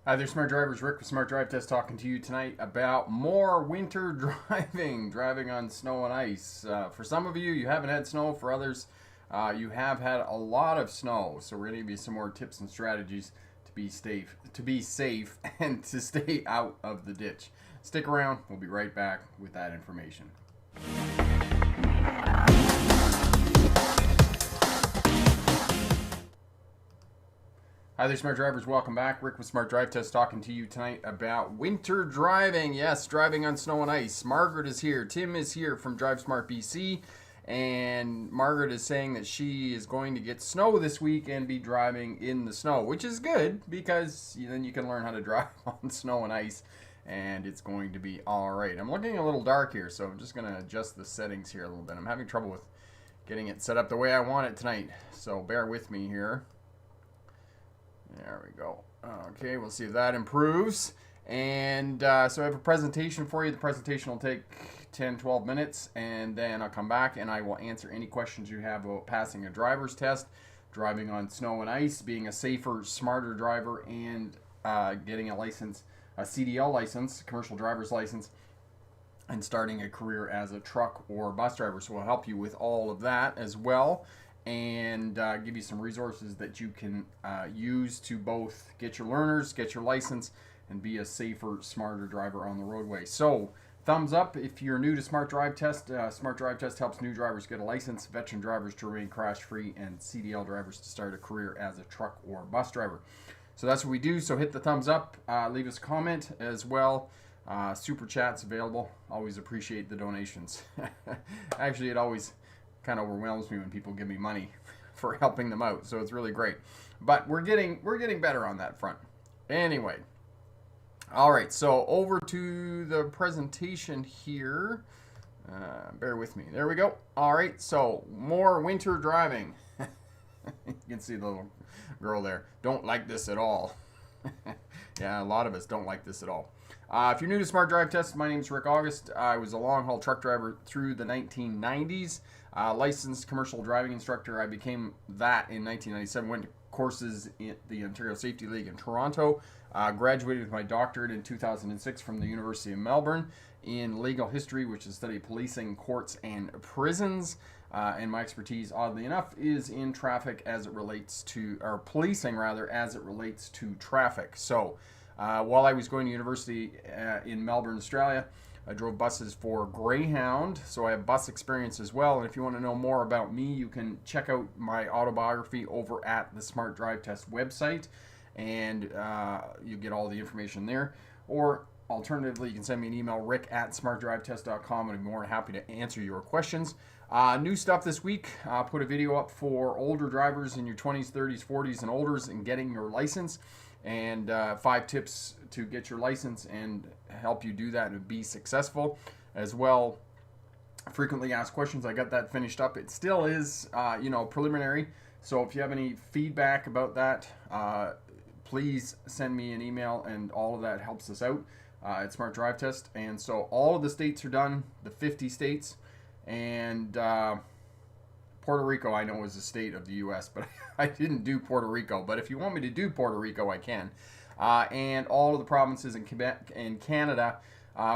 Hi there, Smart Drivers. Rick with Smart Drive Test talking to you tonight about more winter driving on snow and ice. For some of you, you haven't had snow. For others, you have had a lot of snow. So we're going to give you some more tips and strategies to be safe, and to stay out of the ditch. Stick around. We'll be right back with that information. Hi there, Smart Drivers. Welcome back. Rick with Smart Drive Test talking to you tonight about winter driving. Yes, driving on snow and ice. Margaret is here. Tim is here from Drive Smart BC. And Margaret is saying that she is going to get snow this week and be driving in the snow, which is good because then you can learn how to drive on snow and ice, and it's going to be all right. I'm looking a little dark here, so I'm just going to adjust the settings here a little bit. I'm having trouble with getting it set up the way I want it tonight, so bear with me here. There we go. Okay, we'll see if that improves. And so I have a presentation for you. The presentation will take 10-12 minutes, and then I'll come back and I will answer any questions you have about passing a driver's test, driving on snow and ice, being a safer, smarter driver, and getting a license, a CDL license, commercial driver's license, and starting a career as a truck or bus driver. So we'll help you with all of that as well, and give you some resources that you can use to both get your learners, get your license, and be a safer, smarter driver on the roadway. So thumbs up if you're new to Smart Drive Test. Smart Drive Test helps new drivers get a license, veteran drivers to remain crash-free, and CDL drivers to start a career as a truck or bus driver. So that's what we do. So hit the thumbs up, leave us a comment as well. Super chat's available. Always appreciate the donations. Actually, it always kind of overwhelms me when people give me money for helping them out, so it's really great. But we're getting better on that front. Anyway, all right, so over to the presentation here. Bear with me. There we go. All right, so more winter driving. You can see the little girl there. Don't like this at all. Yeah, a lot of us don't like this at all. If you're new to Smart Drive Test, my name is Rick August. I was a long-haul truck driver through the 1990s. Licensed commercial driving instructor. I became that in 1997. Went to courses in the Ontario Safety League in Toronto. Graduated with my doctorate in 2006 from the University of Melbourne in legal history, which is the study of policing, courts, and prisons. And my expertise, oddly enough, is in traffic as it relates to, or policing rather, as it relates to traffic. So while I was going to university in Melbourne, Australia, I drove buses for Greyhound, so I have bus experience as well. And if you want to know more about me, you can check out my autobiography over at the Smart Drive Test website, and you get all the information there. Or alternatively, you can send me an email, rick@smartdrivetest.com, and I'm more than happy to answer your questions. New stuff this week. Put a video up for older drivers in your 20s, 30s, 40s, and olders and getting your license, and 5 tips to get your license and help you do that and be successful. As well, frequently asked questions. I got that finished up. It still is, preliminary. So if you have any feedback about that, please send me an email, and all of that helps us out at Smart Drive Test. And so all of the states are done, the 50 states, and Puerto Rico I know is a state of the U.S., but I didn't do Puerto Rico. But if you want me to do Puerto Rico, I can. And all of the provinces in Quebec and Canada,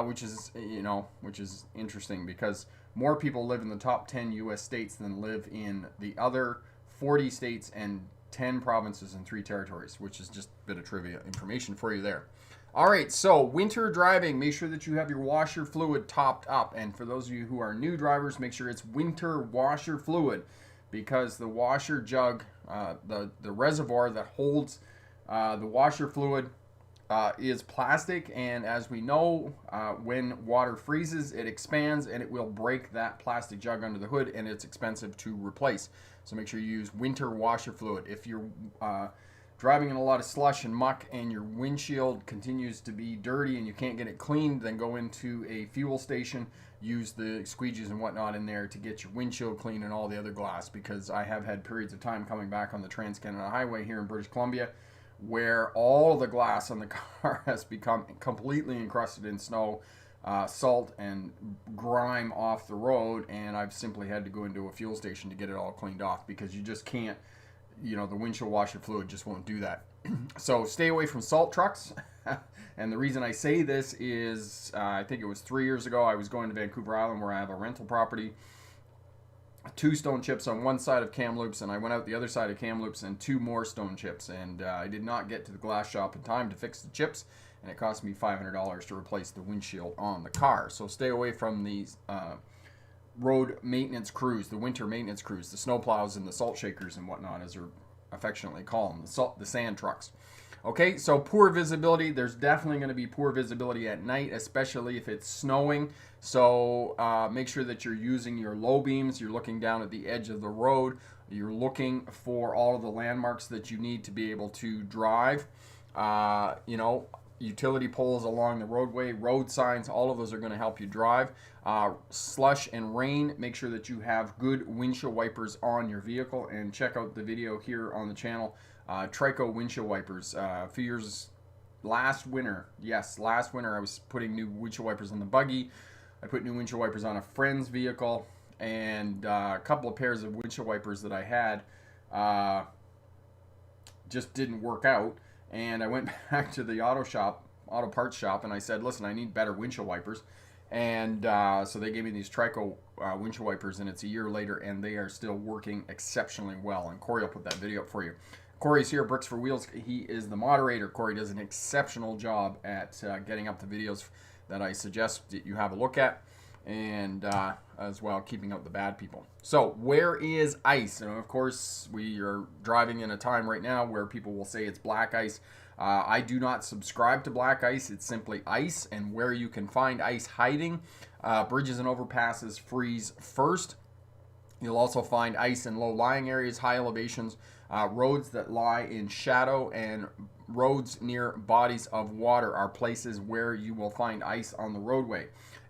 which is interesting because more people live in the top 10 U.S. states than live in the other 40 states and 10 provinces and 3 territories, which is just a bit of trivia information for you there. All right, so winter driving, make sure that you have your washer fluid topped up. And for those of you who are new drivers, make sure it's winter washer fluid, because the washer jug, the reservoir that holds the washer fluid is plastic, and as we know, when water freezes, it expands and it will break that plastic jug under the hood, and it's expensive to replace. So make sure you use winter washer fluid. If you're driving in a lot of slush and muck and your windshield continues to be dirty and you can't get it cleaned, then go into a fuel station, use the squeegees and whatnot in there to get your windshield clean and all the other glass, because I have had periods of time coming back on the Trans-Canada Highway here in British Columbia where all the glass on the car has become completely encrusted in snow, salt, and grime off the road, and I've simply had to go into a fuel station to get it all cleaned off, because you just can't, the windshield washer fluid just won't do that. So stay away from salt trucks. And the reason I say this is I think it was 3 years ago I was going to Vancouver Island where I have a rental property. 2 stone chips on one side of Kamloops, and I went out the other side of Kamloops and 2 more stone chips, and I did not get to the glass shop in time to fix the chips, and it cost me $500 to replace the windshield on the car. So stay away from these road maintenance crews, the winter maintenance crews, the snowplows and the salt shakers and whatnot, as they're affectionately call them, the sand trucks. Okay, so poor visibility. There's definitely going to be poor visibility at night, especially if it's snowing. So make sure that you're using your low beams. You're looking down at the edge of the road. You're looking for all of the landmarks that you need to be able to drive. You know, utility poles along the roadway, road signs, all of those are going to help you drive. Slush and rain, make sure that you have good windshield wipers on your vehicle, and check out the video here on the channel. Trico windshield wipers. A few years, last winter I was putting new windshield wipers on the buggy. I put new windshield wipers on a friend's vehicle, and a couple of pairs of windshield wipers that I had just didn't work out. And I went back to the auto parts shop, and I said, listen, I need better windshield wipers. And so they gave me these Trico windshield wipers, and it's a year later, and they are still working exceptionally well. And Corey will put that video up for you. Corey's here, Bricks for Wheels. He is the moderator. Corey does an exceptional job at getting up the videos that I suggest that you have a look at, and as well keeping out the bad people. So where is ice? And of course, we are driving in a time right now where people will say it's black ice. I do not subscribe to black ice. It's simply ice, and where you can find ice hiding, bridges and overpasses freeze first. You'll also find ice in low-lying areas, high elevations, roads that lie in shadow, and roads near bodies of water are places where you will find ice on the roadway.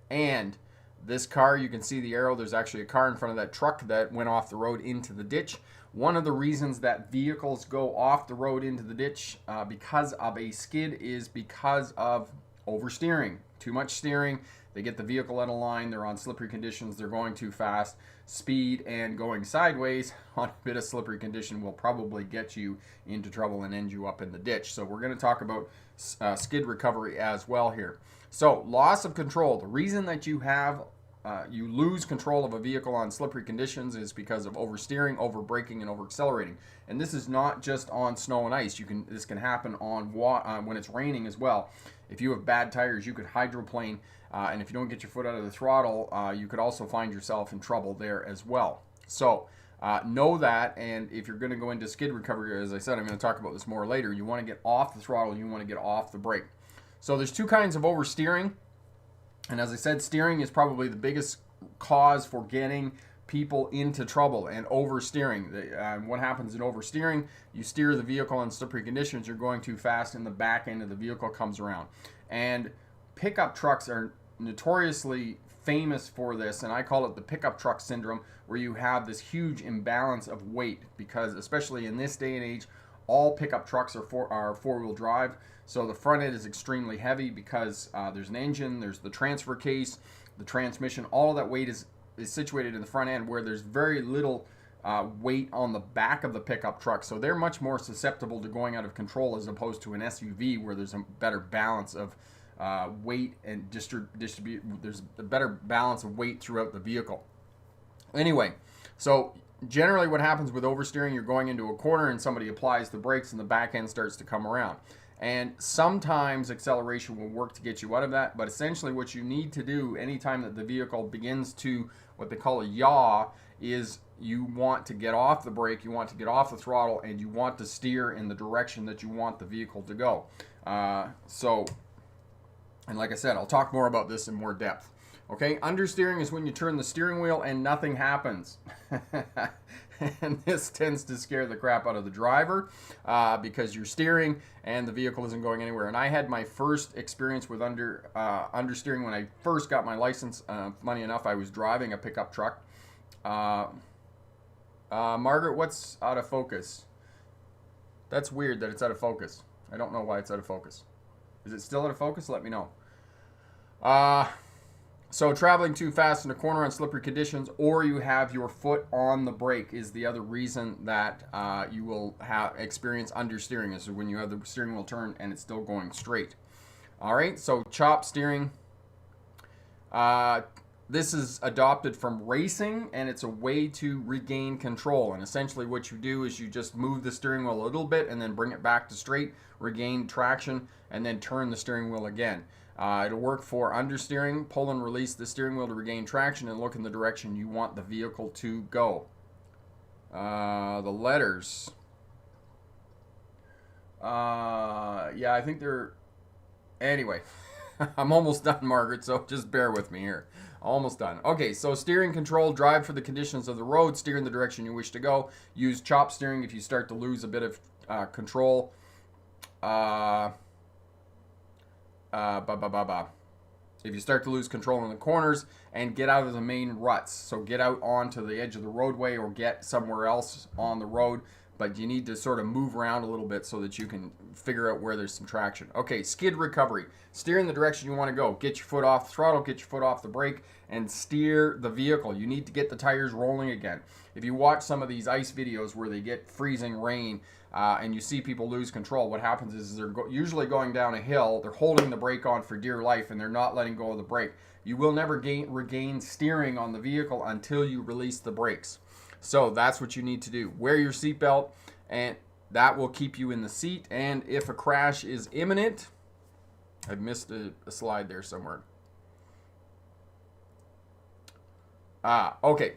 And this car, you can see the arrow. There's actually a car in front of that truck that went off the road into the ditch. One of the reasons that vehicles go off the road into the ditch because of a skid is because of oversteering. Too much steering. They get the vehicle out of line. They're on slippery conditions. They're going too fast. Speed and going sideways on a bit of slippery condition will probably get you into trouble and end you up in the ditch. So we're going to talk about skid recovery as well here. So loss of control. The reason that you lose control of a vehicle on slippery conditions is because of oversteering, overbraking, and overaccelerating. And this is not just on snow and ice. This can happen on when it's raining as well. If you have bad tires, you could hydroplane, and if you don't get your foot out of the throttle, you could also find yourself in trouble there as well. So know that, and if you're going to go into skid recovery, as I said, I'm going to talk about this more later, you want to get off the throttle, you want to get off the brake. So there's 2 kinds of oversteering. And as I said, steering is probably the biggest cause for getting people into trouble, and oversteering. What happens in oversteering? You steer the vehicle in slippery conditions, you're going too fast, and the back end of the vehicle comes around. And pickup trucks are notoriously famous for this, and I call it the pickup truck syndrome, where you have this huge imbalance of weight, because especially in this day and age, all pickup trucks are four-wheel drive. So the front end is extremely heavy because there's an engine, there's the transfer case, the transmission, all of that weight is situated in the front end, where there's very little weight on the back of the pickup truck. So they're much more susceptible to going out of control as opposed to an SUV, where there's a better balance of weight and distribute. There's a better balance of weight throughout the vehicle. Anyway, so generally what happens with oversteering, you're going into a corner and somebody applies the brakes and the back end starts to come around. And sometimes acceleration will work to get you out of that, but essentially what you need to do anytime that the vehicle begins to what they call a yaw is you want to get off the brake, you want to get off the throttle, and you want to steer in the direction that you want the vehicle to go. And like I said, I'll talk more about this in more depth. Okay, understeering is when you turn the steering wheel and nothing happens. And this tends to scare the crap out of the driver because you're steering and the vehicle isn't going anywhere. And I had my first experience with understeering when I first got my license. Funny enough, I was driving a pickup truck. Margaret, what's out of focus? That's weird that it's out of focus. I don't know why it's out of focus. Is it still out of focus? Let me know. So traveling too fast in a corner on slippery conditions, or you have your foot on the brake, is the other reason that you will experience understeering. Is when you have the steering wheel turned and it's still going straight. All right, so chop steering. This is adopted from racing, and it's a way to regain control. And essentially what you do is you just move the steering wheel a little bit and then bring it back to straight, regain traction, and then turn the steering wheel again. It'll work for understeering. Pull and release the steering wheel to regain traction and look in the direction you want the vehicle to go. The letters. Yeah, I think they're... Anyway, I'm almost done, Margaret, so just bear with me here. Almost done. Okay, so steering control, drive for the conditions of the road, steer in the direction you wish to go. Use chop steering if you start to lose a bit of control. If you start to lose control in the corners, and get out of the main ruts. So get out onto the edge of the roadway or get somewhere else on the road. But you need to sort of move around a little bit so that you can figure out where there's some traction. Okay, skid recovery. Steer in the direction you want to go. Get your foot off the throttle, get your foot off the brake, and steer the vehicle. You need to get the tires rolling again. If you watch some of these ice videos where they get freezing rain and you see people lose control, what happens is they're usually going down a hill, they're holding the brake on for dear life, and they're not letting go of the brake. You will never regain steering on the vehicle until you release the brakes. So that's what you need to do. Wear your seatbelt, and that will keep you in the seat. And if a crash is imminent, I've missed a slide there somewhere. Okay.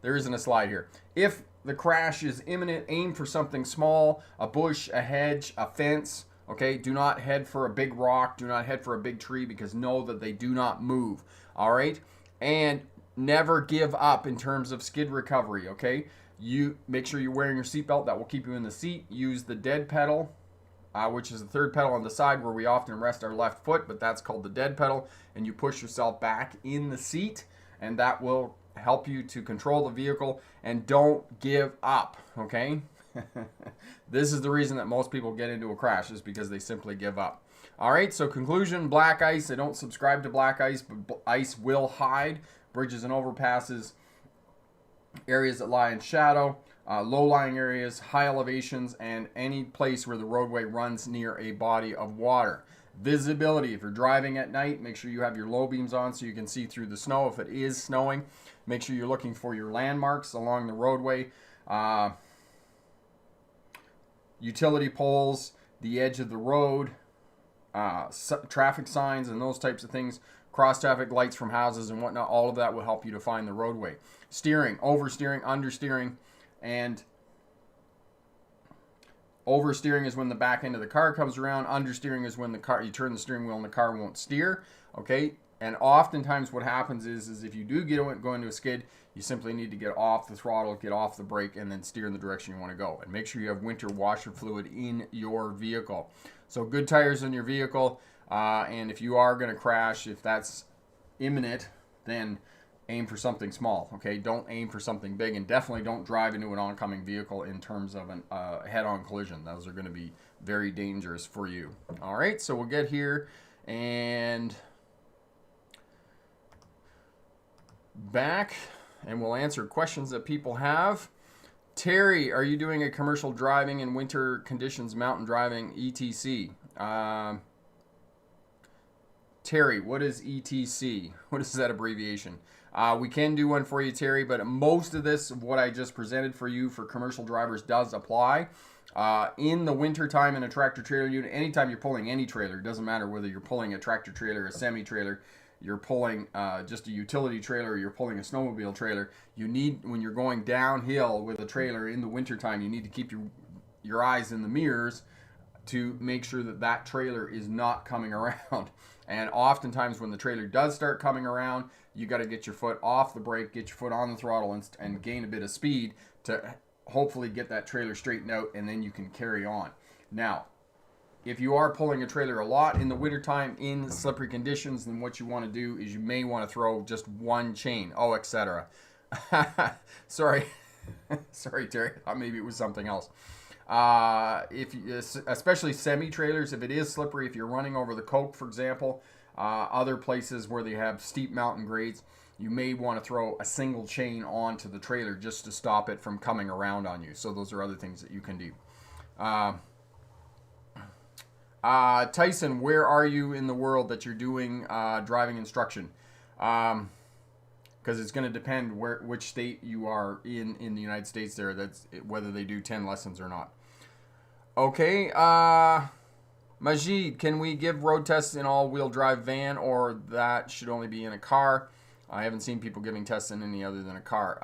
There isn't a slide here. If the crash is imminent, aim for something small, a bush, a hedge, a fence. Okay, do not head for a big rock. Do not head for a big tree, because know that they do not move. All right? And never give up in terms of skid recovery, okay? You make sure you're wearing your seatbelt. That will keep you in the seat. Use the dead pedal, which is the third pedal on the side where we often rest our left foot, but that's called the dead pedal. And you push yourself back in the seat, and that will help you to control the vehicle. And don't give up, okay? This is the reason that most people get into a crash, is because they simply give up. All right, so conclusion, black ice. I don't subscribe to black ice, but ice will hide. Bridges and overpasses, areas that lie in shadow, low-lying areas, high elevations, and any place where the roadway runs near a body of water. Visibility, if you're driving at night, make sure you have your low beams on so you can see through the snow if it is snowing. Make sure you're looking for your landmarks along the roadway. Utility poles, the edge of the road, traffic signs and those types of things. Cross traffic lights from houses and whatnot, all of that will help you to find the roadway. Steering, oversteering, understeering, and oversteering is when the back end of the car comes around. Understeering is when you turn the steering wheel and the car won't steer. Okay, and oftentimes what happens is if you do go into a skid, you simply need to get off the throttle, get off the brake, and then steer in the direction you want to go. And make sure you have winter washer fluid in your vehicle. So good tires in your vehicle. And if you are going to crash, if that's imminent, then aim for something small, okay? Don't aim for something big, and definitely don't drive into an oncoming vehicle in terms of a head-on collision. Those are going to be very dangerous for you. All right, so we'll get here and back, and we'll answer questions that people have. Terry, are you doing a commercial driving in winter conditions, mountain driving, etc.? Terry, what is ETC? What is that abbreviation? We can do one for you, Terry, but most of this, what I just presented for you for commercial drivers, does apply. In the winter time in a tractor trailer unit, anytime you're pulling any trailer, it doesn't matter whether you're pulling a tractor trailer, a semi-trailer, you're pulling just a utility trailer, or you're pulling a snowmobile trailer, you need, when you're going downhill with a trailer in the winter time, you need to keep your eyes in the mirrors to make sure that that trailer is not coming around. And oftentimes when the trailer does start coming around, you got to get your foot off the brake, get your foot on the throttle, and gain a bit of speed to hopefully get that trailer straightened out, and then you can carry on. Now, if you are pulling a trailer a lot in the wintertime in slippery conditions, then what you want to do is you may want to throw just one chain. Oh, etc. Sorry. Sorry, Terry. I thought maybe it was something else. Especially semi-trailers, if it is slippery, if you're running over the coke, for example, Other places where they have steep mountain grades, you may want to throw a single chain onto the trailer just to stop it from coming around on you. So those are other things that you can do. Tyson, where are you in the world that you're doing driving instruction? Because it's going to depend which state you are in the United States there. That's whether they do 10 lessons or not. Okay. Majid, can we give road tests in all-wheel drive van, or that should only be in a car? I haven't seen people giving tests in any other than a car.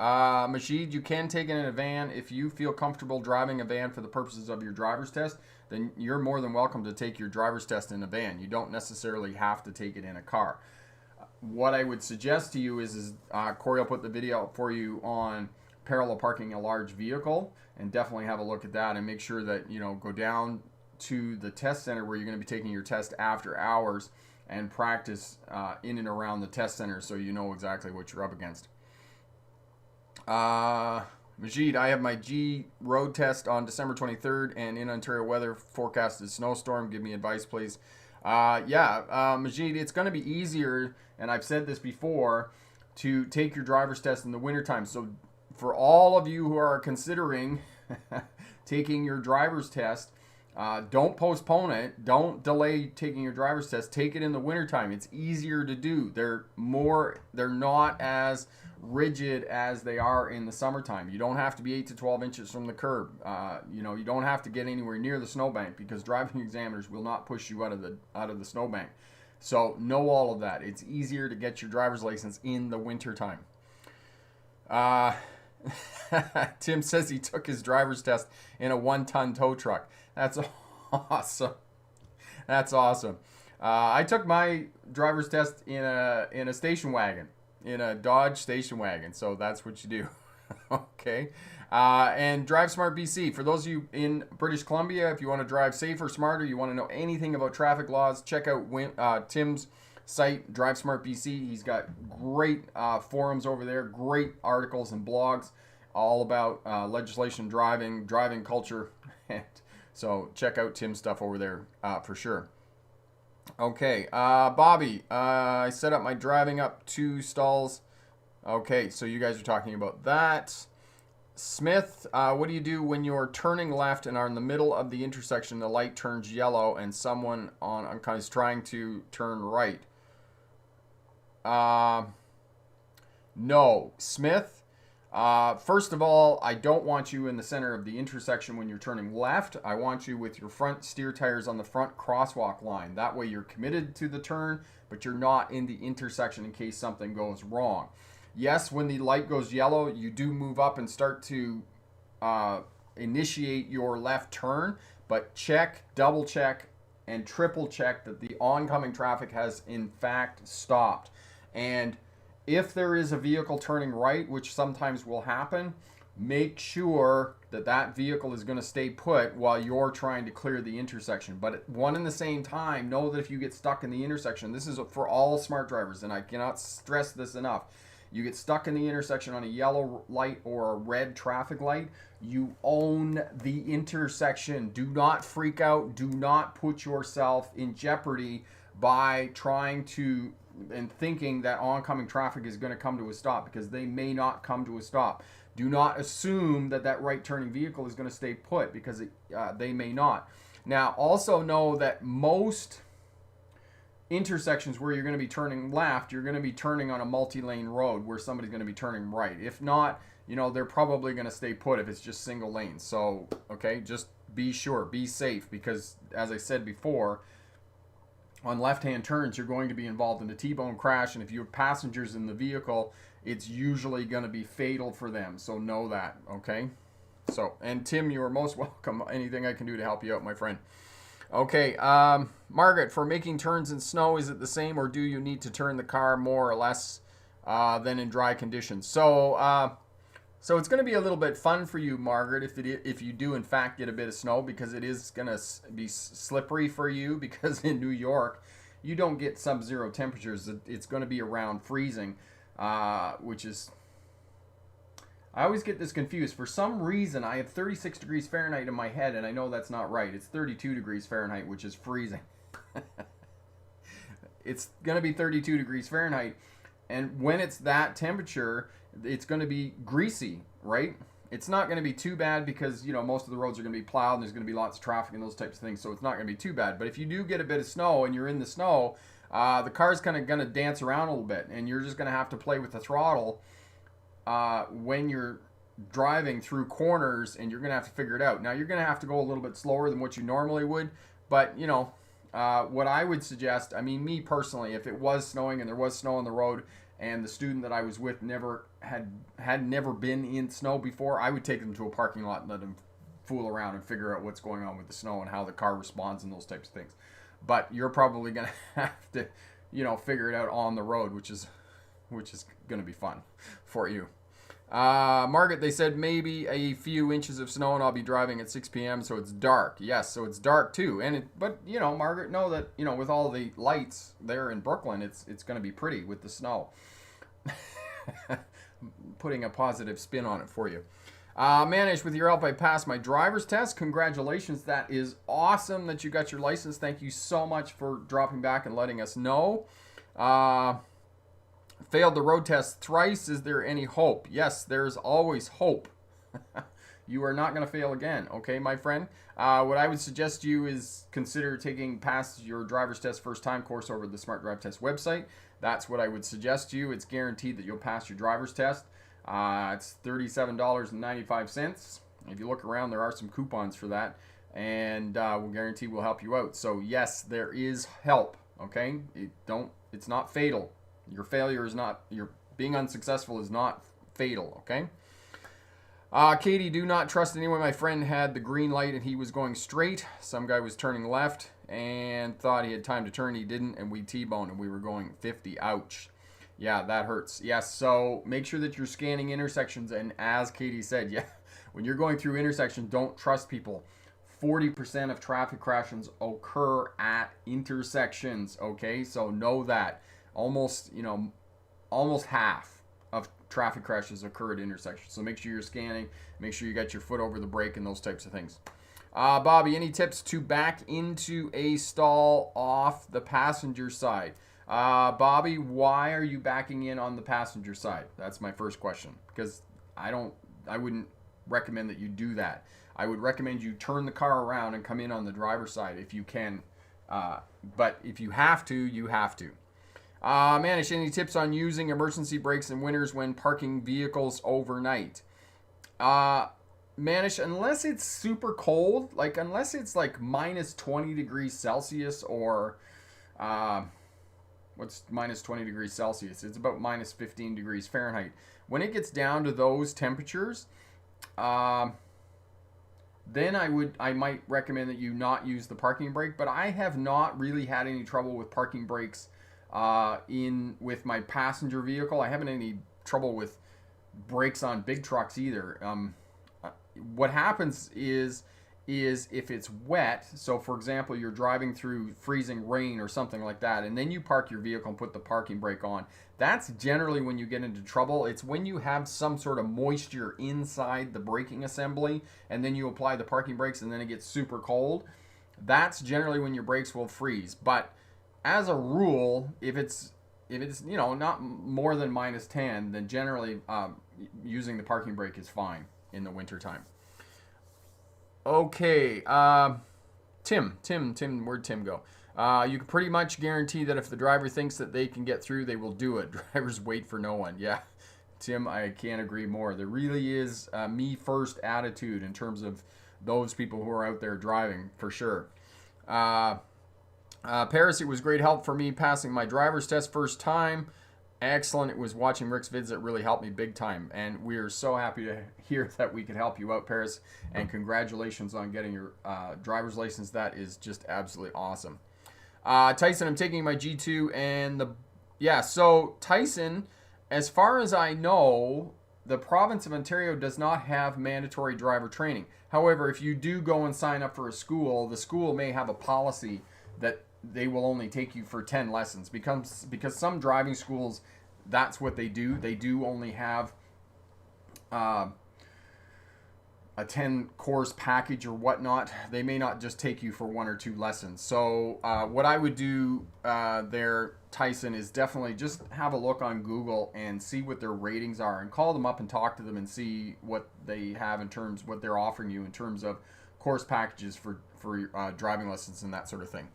Majid, you can take it in a van. If you feel comfortable driving a van for the purposes of your driver's test, then you're more than welcome to take your driver's test in a van. You don't necessarily have to take it in a car. What I would suggest to you is Corey will put the video up for you on parallel parking a large vehicle, and definitely have a look at that and make sure that, go down to the test center where you're going to be taking your test after hours and practice in and around the test center so you know exactly what you're up against. Majid, I have my G road test on December 23rd, and in Ontario weather forecast is snowstorm. Give me advice, please. Majid, it's going to be easier, and I've said this before, to take your driver's test in the wintertime. So for all of you who are considering taking your driver's test, don't postpone it. Don't delay taking your driver's test. Take it in the wintertime. It's easier to do. They're not as rigid as they are in the summertime. You don't have to be 8 to 12 inches from the curb. You don't have to get anywhere near the snowbank, because driving examiners will not push you out of the snowbank. So know all of that. It's easier to get your driver's license in the wintertime. Tim says he took his driver's test in a 1-ton tow truck. That's awesome. That's awesome. I took my driver's test in a station wagon, in a Dodge station wagon. So that's what you do. Okay. And Drive Smart BC. For those of you in British Columbia, if you want to drive safer, smarter, you want to know anything about traffic laws, check out Tim's site, Drive Smart BC. He's got great forums over there, great articles and blogs all about legislation, driving culture. So check out Tim's stuff over there for sure. Okay, Bobby, I set up my driving up 2 stalls. Okay, so you guys are talking about that. Smith, what do you do when you're turning left and are in the middle of the intersection, the light turns yellow, and someone is trying to turn right? No. Smith, first of all, I don't want you in the center of the intersection when you're turning left. I want you with your front steer tires on the front crosswalk line. That way you're committed to the turn, but you're not in the intersection in case something goes wrong. Yes, when the light goes yellow, you do move up and start to initiate your left turn, but check, double check, and triple check that the oncoming traffic has in fact stopped. And if there is a vehicle turning right, which sometimes will happen, make sure that that vehicle is going to stay put while you're trying to clear the intersection. But at one and the same time, know that if you get stuck in the intersection, this is for all smart drivers, and I cannot stress this enough. You get stuck in the intersection on a yellow light or a red traffic light, you own the intersection. Do not freak out. Do not put yourself in jeopardy by trying to and thinking that oncoming traffic is going to come to a stop, because they may not come to a stop. Do not assume that that right turning vehicle is going to stay put, because they may not. Now, also know that most intersections where you're going to be turning left, you're going to be turning on a multi-lane road where somebody's going to be turning right. If not, they're probably going to stay put if it's just single lanes. So, okay, just be sure, be safe, because as I said before, on left-hand turns, you're going to be involved in a T-bone crash, and if you have passengers in the vehicle, it's usually going to be fatal for them. So know that, okay? So, and Tim, you are most welcome. Anything I can do to help you out, my friend. Okay, Margaret, for making turns in snow, is it the same, or do you need to turn the car more or less than in dry conditions? So it's going to be a little bit fun for you, Margaret, if you do in fact get a bit of snow, because it is going to be slippery for you, because in New York you don't get sub-zero temperatures. It's going to be around freezing, which is, I always get this confused. For some reason, I have 36 degrees Fahrenheit in my head, and I know that's not right. It's 32 degrees Fahrenheit, which is freezing. it's going to be 32 degrees Fahrenheit. And when it's that temperature, it's going to be greasy, right? It's not going to be too bad because, most of the roads are going to be plowed and there's going to be lots of traffic and those types of things. So it's not going to be too bad. But if you do get a bit of snow and you're in the snow, the car's kind of going to dance around a little bit. And you're just going to have to play with the throttle when you're driving through corners, and you're going to have to figure it out. Now, you're going to have to go a little bit slower than what you normally would. But, what I would suggest, me personally, if it was snowing and there was snow on the road, and the student that I was with had never been in snow before, I would take them to a parking lot and let them fool around and figure out what's going on with the snow and how the car responds and those types of things. But you're probably going to have to, figure it out on the road, which is going to be fun for you. Margaret, they said maybe a few inches of snow and I'll be driving at 6 p.m. so it's dark. Yes, so it's dark too. But Margaret, know that, with all the lights there in Brooklyn, it's going to be pretty with the snow. Putting a positive spin on it for you. Manish, with your help, I passed my driver's test. Congratulations. That is awesome that you got your license. Thank you so much for dropping back and letting us know. Failed the road test thrice. Is there any hope? Yes, there's always hope. You are not going to fail again, okay, my friend? What I would suggest to you is consider pass your driver's test first time course over the Smart Drive Test website. That's what I would suggest to you. It's guaranteed that you'll pass your driver's test. It's $37.95. If you look around, there are some coupons for that, and we'll guarantee we'll help you out. So yes, there is help, okay? It's not fatal. Your failure is not, your being unsuccessful is not fatal, okay? Katie, do not trust anyone. My friend had the green light and he was going straight. Some guy was turning left and thought he had time to turn. He didn't, and we T-boned and we were going 50. Ouch. Yeah, that hurts. Yes, so make sure that you're scanning intersections. And as Katie said, yeah, when you're going through intersections, don't trust people. 40% of traffic crashes occur at intersections, okay? So know that. Almost half of traffic crashes occur at intersections. So make sure you're scanning. Make sure you got your foot over the brake and those types of things. Bobby, any tips to back into a stall off the passenger side? Bobby, why are you backing in on the passenger side? That's my first question, because I wouldn't recommend that you do that. I would recommend you turn the car around and come in on the driver's side if you can. But if you have to, you have to. Manish, any tips on using emergency brakes in winters when parking vehicles overnight? Manish, unless it's super cold, unless it's minus 20 degrees Celsius or, what's minus 20 degrees Celsius? It's about minus 15 degrees Fahrenheit. When it gets down to those temperatures, then I might recommend that you not use the parking brake, but I have not really had any trouble with parking brakes with my passenger vehicle. I haven't any trouble with brakes on big trucks either. What happens is if it's wet, so for example, you're driving through freezing rain or something like that, and then you park your vehicle and put the parking brake on, that's generally when you get into trouble. It's when you have some sort of moisture inside the braking assembly, and then you apply the parking brakes, and then it gets super cold. That's generally when your brakes will freeze. But as a rule, if it's not more than minus 10, then generally using the parking brake is fine in the wintertime. Okay, Tim, where'd Tim go? You can pretty much guarantee that if the driver thinks that they can get through, they will do it. Drivers wait for no one. Yeah, Tim, I can't agree more. There really is a me first attitude in terms of those people who are out there driving, for sure. Paris, it was great help for me passing my driver's test first time. Excellent. It was watching Rick's vids that really helped me big time. And we are so happy to hear that we could help you out, Paris. And congratulations on getting your driver's license. That is just absolutely awesome. Tyson, I'm taking my G2 and so Tyson, as far as I know, the province of Ontario does not have mandatory driver training. However, if you do go and sign up for a school, the school may have a policy that they will only take you for 10 lessons because some driving schools, that's what they do. They do only have a 10 course package or whatnot, they may not just take you for 1 or 2 lessons. So what I would do there, Tyson, is definitely just have a look on Google and see what their ratings are, and call them up and talk to them and see what they have in terms, what they're offering you in terms of course packages for driving lessons and that sort of thing.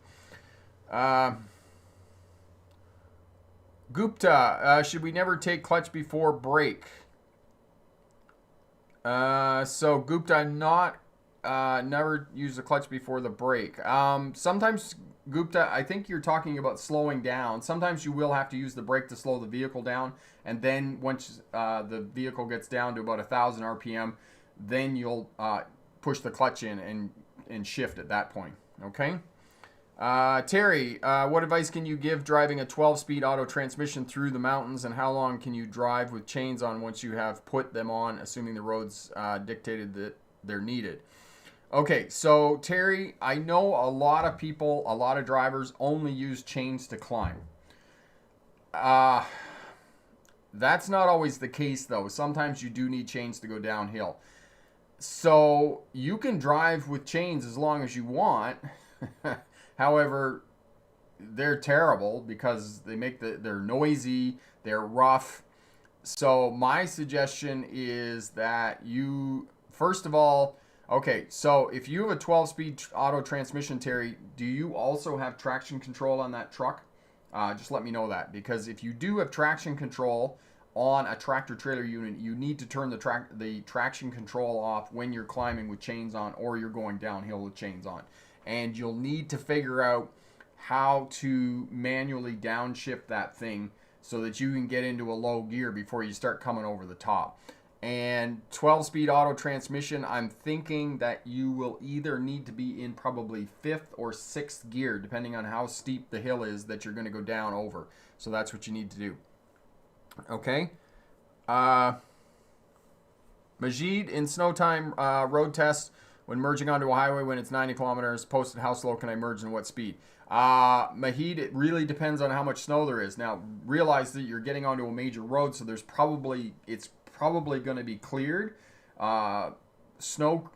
Gupta, should we never take clutch before brake? So Gupta, never use the clutch before the brake. Sometimes, Gupta, I think you're talking about slowing down. Sometimes you will have to use the brake to slow the vehicle down, and then once the vehicle gets down to about 1,000 RPM, then you'll push the clutch in and shift at that point. Okay. Terry, what advice can you give driving a 12-speed auto transmission through the mountains, and how long can you drive with chains on once you have put them on, assuming the roads dictated that they're needed? Okay, so Terry, I know a lot of people, a lot of drivers only use chains to climb. That's not always the case, though. Sometimes you do need chains to go downhill. So you can drive with chains as long as you want. However, they're terrible because they're noisy, they're rough. So my suggestion is that you, first of all, okay, so if you have a 12-speed auto transmission, Terry, do you also have traction control on that truck? Just let me know that, because if you do have traction control on a tractor trailer unit, you need to turn the traction control off when you're climbing with chains on, or you're going downhill with chains on. And you'll need to figure out how to manually downshift that thing so that you can get into a low gear before you start coming over the top. And 12-speed auto transmission, I'm thinking that you will either need to be in probably 5th or 6th gear, depending on how steep the hill is that you're going to go down over. So that's what you need to do. Okay. Majid, in snow time road test, when merging onto a highway when it's 90 kilometers, posted how slow can I merge and what speed? Mahid, it really depends on how much snow there is. Now, realize that you're getting onto a major road, so it's probably going to be cleared. Snow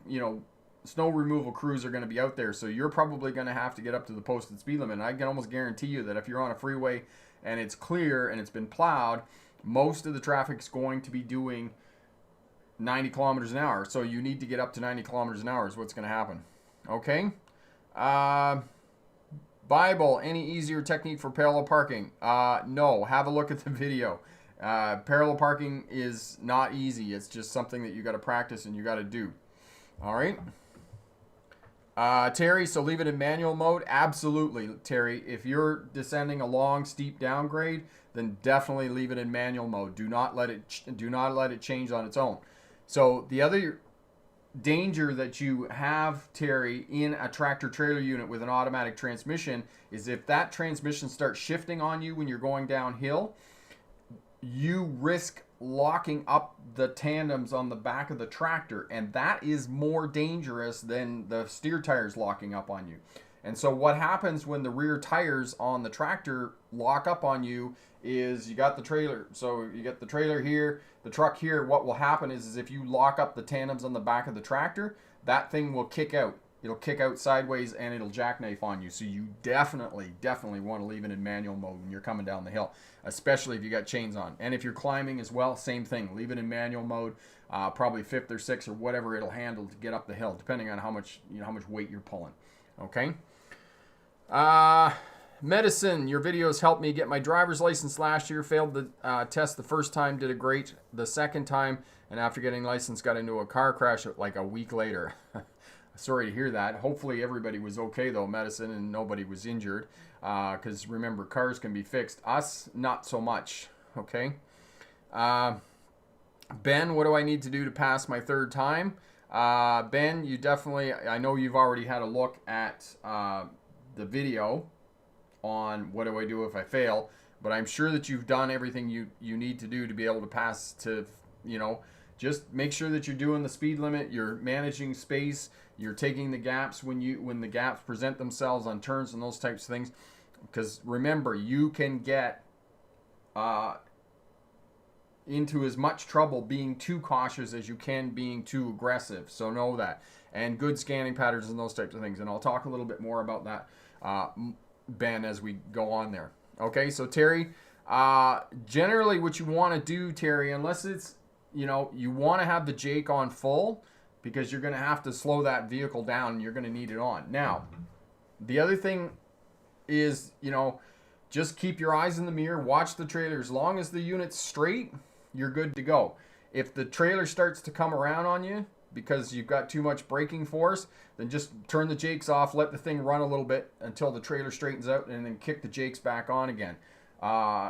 removal crews are going to be out there, so you're probably going to have to get up to the posted speed limit. And I can almost guarantee you that if you're on a freeway and it's clear and it's been plowed, most of the traffic's going to be doing 90 kilometers an hour. So you need to get up to 90 kilometers an hour is what's going to happen. Okay. Bible, any easier technique for parallel parking? No. Have a look at the video. Parallel parking is not easy. It's just something that you got to practice and you got to do. All right. Terry, so leave it in manual mode? Absolutely, Terry. If you're descending a long, steep downgrade, then definitely leave it in manual mode. Do not let it change on its own. So the other danger that you have, Terry, in a tractor trailer unit with an automatic transmission is if that transmission starts shifting on you when you're going downhill, you risk locking up the tandems on the back of the tractor, and that is more dangerous than the steer tires locking up on you. And so what happens when the rear tires on the tractor lock up on you is you got the trailer. So you get the trailer here, the truck here. What will happen is if you lock up the tandems on the back of the tractor, that thing will kick out. It'll kick out sideways and it'll jackknife on you. So you definitely want to leave it in manual mode when you're coming down the hill, especially if you got chains on. And if you're climbing as well, same thing. Leave it in manual mode, probably 5th or 6th or whatever it'll handle to get up the hill, depending on how much weight you're pulling. Okay. Medicine, your videos helped me get my driver's license last year. Failed the test the first time, did a great the second time, and after getting license got into a car crash like a week later. Sorry to hear that. Hopefully everybody was okay though, Medicine, and nobody was injured. Because remember, cars can be fixed. Us, not so much. Okay. Ben, what do I need to do to pass my 3rd time? Ben, you definitely, I know you've already had a look at the video on what do I do if I fail, but I'm sure that you've done everything you need to do to be able to pass to, just make sure that you're doing the speed limit, you're managing space, you're taking the gaps when the gaps present themselves on turns and those types of things. Because remember, you can get into as much trouble being too cautious as you can being too aggressive. So know that. And good scanning patterns and those types of things. And I'll talk a little bit more about that, Ben, as we go on there. Okay, so Terry, generally what you want to do, Terry, unless it's, you want to have the Jake on full, because you're going to have to slow that vehicle down and you're going to need it on. Now, the other thing is, just keep your eyes in the mirror, watch the trailer. As long as the unit's straight, you're good to go. If the trailer starts to come around on you because you've got too much braking force, then just turn the Jakes off, let the thing run a little bit until the trailer straightens out, and then kick the Jakes back on again.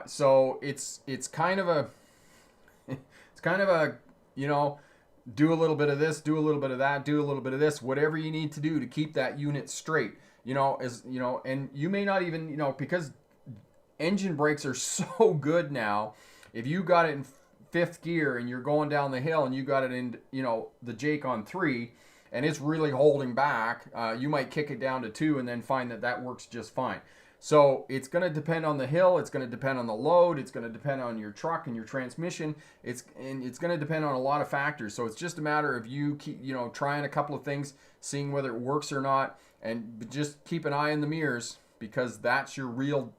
So it's kind of a do a little bit of this, do a little bit of that, do a little bit of this, whatever you need to do to keep that unit straight. And you may not even, because engine brakes are so good now. If you got it in fifth gear and you're going down the hill and you got it in, the Jake on 3 and it's really holding back, you might kick it down to 2 and then find that works just fine. So it's going to depend on the hill. It's going to depend on the load. It's going to depend on your truck and your transmission. It's going to depend on a lot of factors. So it's just a matter of you keep, trying a couple of things, seeing whether it works or not, and just keep an eye in the mirrors, because that's your real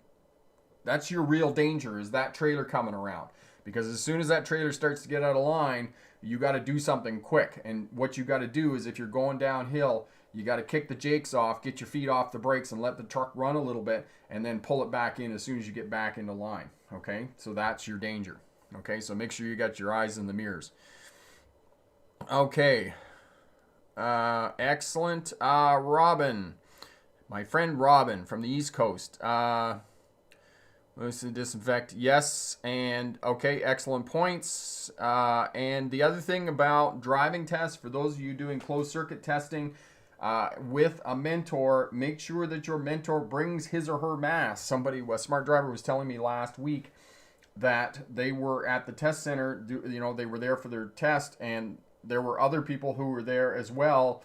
danger, is that trailer coming around. Because as soon as that trailer starts to get out of line, you got to do something quick. And what you got to do is, if you're going downhill, you got to kick the Jakes off, get your feet off the brakes, and let the truck run a little bit, and then pull it back in as soon as you get back into line. Okay, so that's your danger. Okay, so make sure you got your eyes in the mirrors. Okay, excellent. Robin, my friend Robin from the East Coast. Let's disinfect. Yes, and okay, excellent points. And the other thing about driving tests, for those of you doing closed circuit testing, with a mentor, make sure that your mentor brings his or her mask. A smart driver was telling me last week that they were at the test center, they were there for their test, and there were other people who were there as well,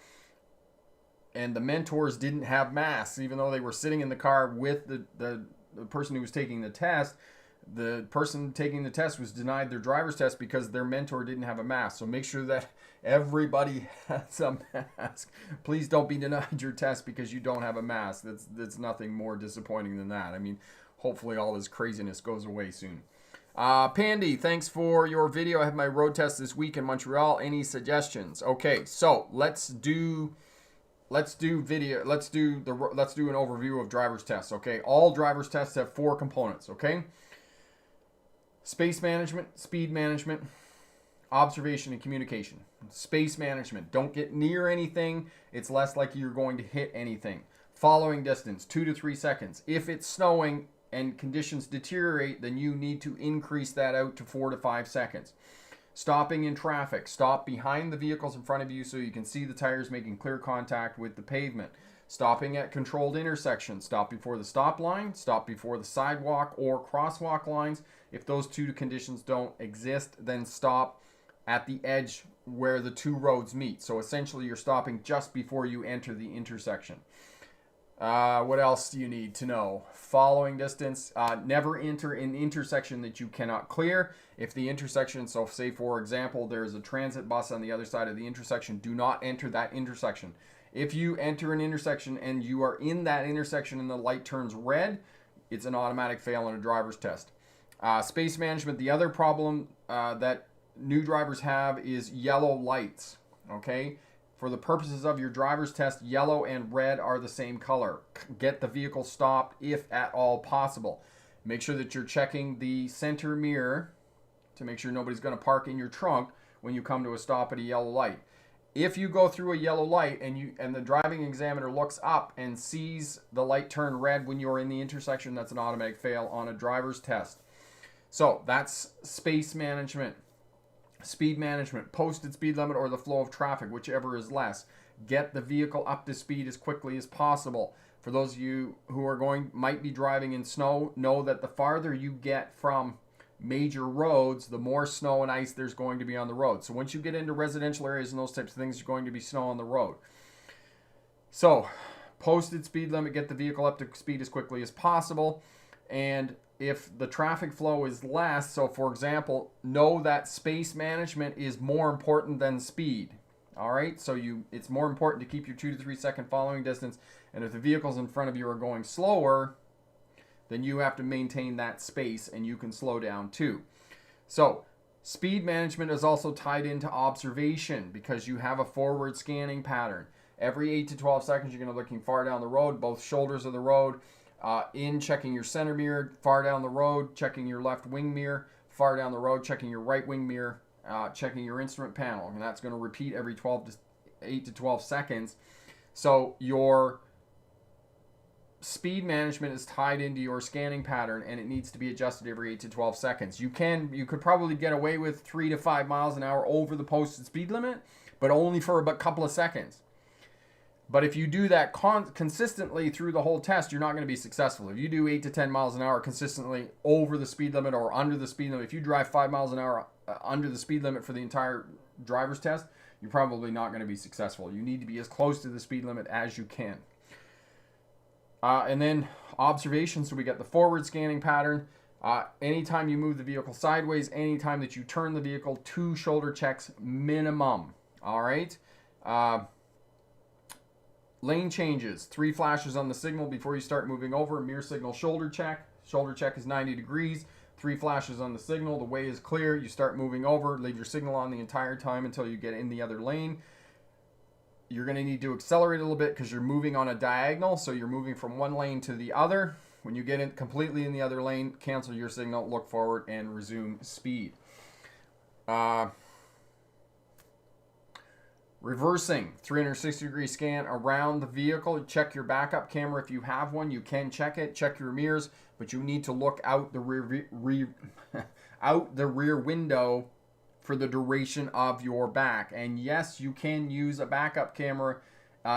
and the mentors didn't have masks, even though they were sitting in the car with the person who was taking the test. The person taking the test was denied their driver's test because their mentor didn't have a mask. So make sure that everybody has a mask. Please don't be denied your test because you don't have a mask. That's nothing more disappointing than that. I mean, hopefully all this craziness goes away soon. Pandy, thanks for your video. I have my road test this week in Montreal. Any suggestions? Okay, so let's do an overview of driver's tests. Okay, all driver's tests have 4 components. Okay. Space management, speed management, observation, and communication. Space management. Don't get near anything. It's less likely you're going to hit anything. Following distance, 2 to 3 seconds. If it's snowing and conditions deteriorate, then you need to increase that out to 4 to 5 seconds. Stopping in traffic. Stop behind the vehicles in front of you so you can see the tires making clear contact with the pavement. Stopping at controlled intersections. Stop before the stop line, stop before the sidewalk or crosswalk lines. If those 2 conditions don't exist, then stop at the edge where the 2 roads meet. So essentially you're stopping just before you enter the intersection. What else do you need to know? Following distance. Never enter an intersection that you cannot clear. If the intersection, so say for example, there's a transit bus on the other side of the intersection, do not enter that intersection. If you enter an intersection and you are in that intersection and the light turns red, it's an automatic fail on a driver's test. Space management. The other problem that new drivers have is yellow lights. Okay. For the purposes of your driver's test, yellow and red are the same color. Get the vehicle stopped if at all possible. Make sure that you're checking the center mirror to make sure nobody's going to park in your trunk when you come to a stop at a yellow light. If you go through a yellow light and the driving examiner looks up and sees the light turn red when you're in the intersection, that's an automatic fail on a driver's test. So that's space management. Speed management, posted speed limit or the flow of traffic, whichever is less. Get the vehicle up to speed as quickly as possible. For those of you who might be driving in snow, know that the farther you get from major roads, the more snow and ice there's going to be on the road. So once you get into residential areas and those types of things, there's going to be snow on the road. So posted speed limit, get the vehicle up to speed as quickly as possible. And if the traffic flow is less, so for example, know that space management is more important than speed. All right, so it's more important to keep your 2 to 3 second following distance, and if the vehicles in front of you are going slower, then you have to maintain that space and you can slow down too. So speed management is also tied into observation because you have a forward scanning pattern. Every 8 to 12 seconds, you're going to be looking far down the road, both shoulders of the road, checking your center mirror, far down the road, checking your left wing mirror, far down the road, checking your right wing mirror, checking your instrument panel. And that's going to repeat every 8 to 12 seconds. So your speed management is tied into your scanning pattern, and it needs to be adjusted every 8 to 12 seconds. You could probably get away with 3 to 5 miles an hour over the posted speed limit, but only for a couple of seconds. But if you do that consistently through the whole test, you're not going to be successful. If you do 8 to 10 miles an hour consistently over the speed limit or under the speed limit, if you drive 5 miles an hour under the speed limit for the entire driver's test, you're probably not going to be successful. You need to be as close to the speed limit as you can. And then observation, so we got the forward scanning pattern. Anytime you move the vehicle sideways, anytime that you turn the vehicle, 2 shoulder checks minimum. All right. Lane changes, 3 flashes on the signal before you start moving over. Mirror signal shoulder check. Shoulder check is 90 degrees. 3 flashes on the signal. The way is clear. You start moving over. Leave your signal on the entire time until you get in the other lane. You're going to need to accelerate a little bit because you're moving on a diagonal. So you're moving from one lane to the other. When you get in completely in the other lane, cancel your signal, look forward, and resume speed. Reversing, 360-degree scan around the vehicle. Check your backup camera if you have one. You can check it. Check your mirrors, but you need to look out the rear window for the duration of your back. And yes, you can use a backup camera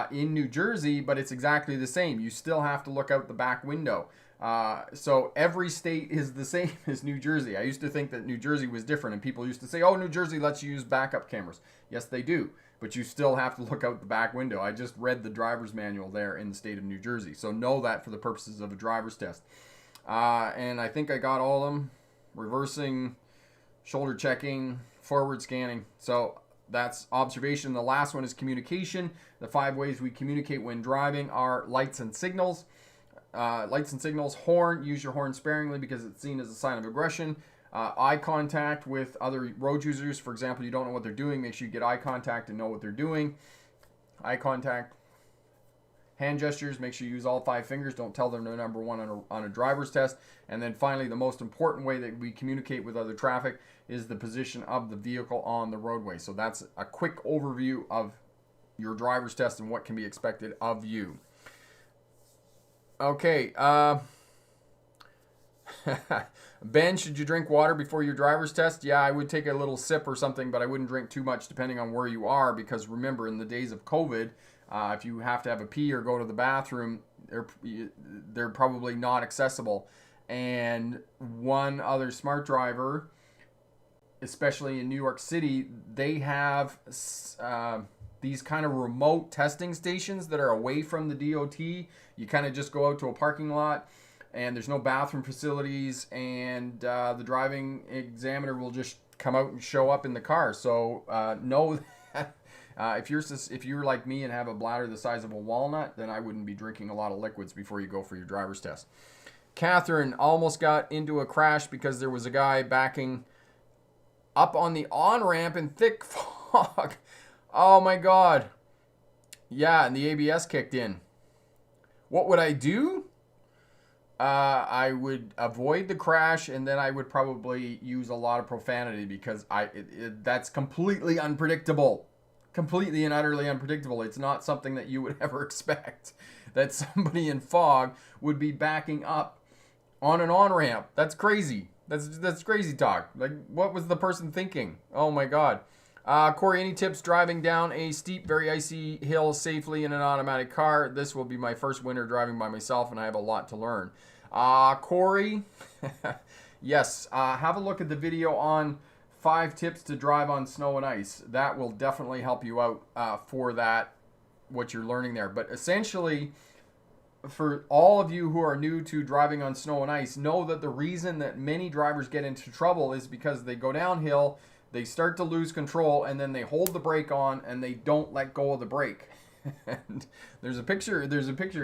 in New Jersey, but it's exactly the same. You still have to look out the back window. So every state is the same as New Jersey. I used to think that New Jersey was different, and people used to say, oh, New Jersey lets you use backup cameras. Yes, they do, but you still have to look out the back window. I just read the driver's manual there in the state of New Jersey. So know that for the purposes of a driver's test. And I think I got all of them. Reversing, shoulder checking, forward scanning. So that's observation. The last one is communication. The 5 ways we communicate when driving are lights and signals. Lights and signals, horn, use your horn sparingly because it's seen as a sign of aggression. Eye contact with other road users. For example, you don't know what they're doing. Make sure you get eye contact and know what they're doing. Eye contact. Hand gestures. Make sure you use all 5 fingers. Don't tell them they're number 1 on a driver's test. And then finally, the most important way that we communicate with other traffic is the position of the vehicle on the roadway. So that's a quick overview of your driver's test and what can be expected of you. Okay. Ben, should you drink water before your driver's test? Yeah, I would take a little sip or something, but I wouldn't drink too much depending on where you are, because remember, in the days of COVID, if you have to have a pee or go to the bathroom, they're probably not accessible. And one other smart driver, especially in New York City, they have these kind of remote testing stations that are away from the DOT. You kind of just go out to a parking lot, and there's no bathroom facilities, and the driving examiner will just come out and show up in the car. So know that if you're like me and have a bladder the size of a walnut, then I wouldn't be drinking a lot of liquids before you go for your driver's test. Catherine almost got into a crash because there was a guy backing up on the on-ramp in thick fog. Oh my God. Yeah, and the ABS kicked in. What would I do? I would avoid the crash, and then I would probably use a lot of profanity because that's completely unpredictable. Completely and utterly unpredictable. It's not something that you would ever expect, that somebody in fog would be backing up on an on-ramp. That's crazy. That's crazy talk. Like, what was the person thinking? Oh my God. Corey, any tips driving down a steep, very icy hill safely in an automatic car? This will be my first winter driving by myself, and I have a lot to learn. Corey, yes, have a look at the video on 5 tips to drive on snow and ice. That will definitely help you out for that, what you're learning there. But essentially, for all of you who are new to driving on snow and ice, know that the reason that many drivers get into trouble is because they go downhill, they start to lose control, and then they hold the brake on and they don't let go of the brake. And there's a picture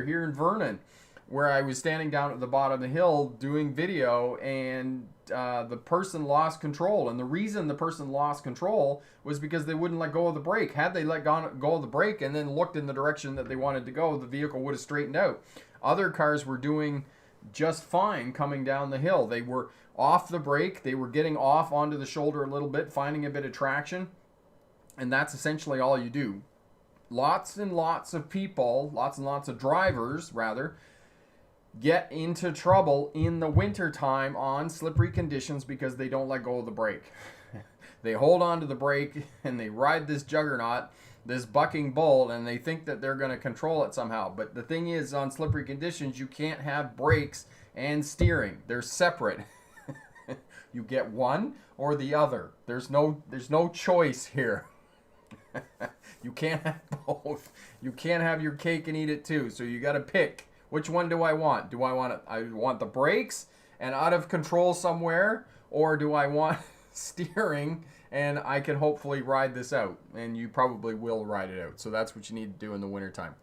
here in Vernon where I was standing down at the bottom of the hill doing video, and the person lost control. And the reason the person lost control was because they wouldn't let go of the brake. Had they let go of the brake and then looked in the direction that they wanted to go, the vehicle would have straightened out. Other cars were doing just fine coming down the hill. They were off the brake. They were getting off onto the shoulder a little bit, finding a bit of traction. And that's essentially all you do. Lots and lots of people, lots and lots of drivers, rather, get into trouble in the wintertime on slippery conditions because they don't let go of the brake. They hold on to the brake and they ride this juggernaut, this bucking bull, and they think that they're going to control it somehow. But the thing is, on slippery conditions, you can't have brakes and steering. They're separate. You get one or the other. There's no choice here. You can't have both. You can't have your cake and eat it too. So you got to pick. Which one do I want? Do I want the brakes and out of control somewhere, or do I want steering and I can hopefully ride this out? And you probably will ride it out. So that's what you need to do in the wintertime.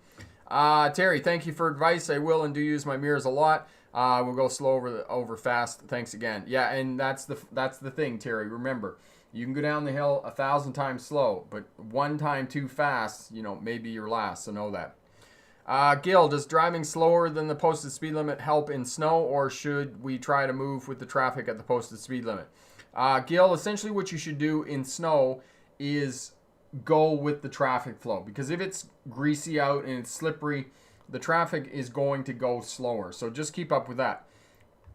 Terry, thank you for advice. I will and do use my mirrors a lot. We'll go slow over fast. Thanks again. Yeah, and that's the thing, Terry. Remember, you can go down the hill 1,000 times slow, but one time too fast, maybe you're last. So know that. Gil, does driving slower than the posted speed limit help in snow, or should we try to move with the traffic at the posted speed limit? Gil, essentially what you should do in snow is go with the traffic flow, because if it's greasy out and it's slippery, the traffic is going to go slower. So just keep up with that.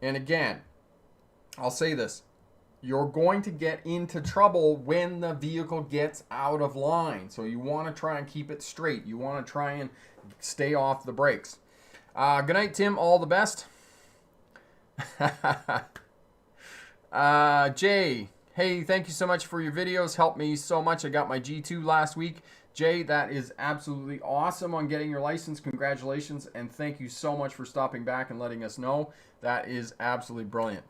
And again, I'll say this. You're going to get into trouble when the vehicle gets out of line. So you want to try and keep it straight. You want to try and stay off the brakes. Good night, Tim. All the best. Jay, hey, thank you so much for your videos. Helped me so much. I got my G2 last week. Jay, that is absolutely awesome on getting your license. Congratulations. And thank you so much for stopping back and letting us know. That is absolutely brilliant.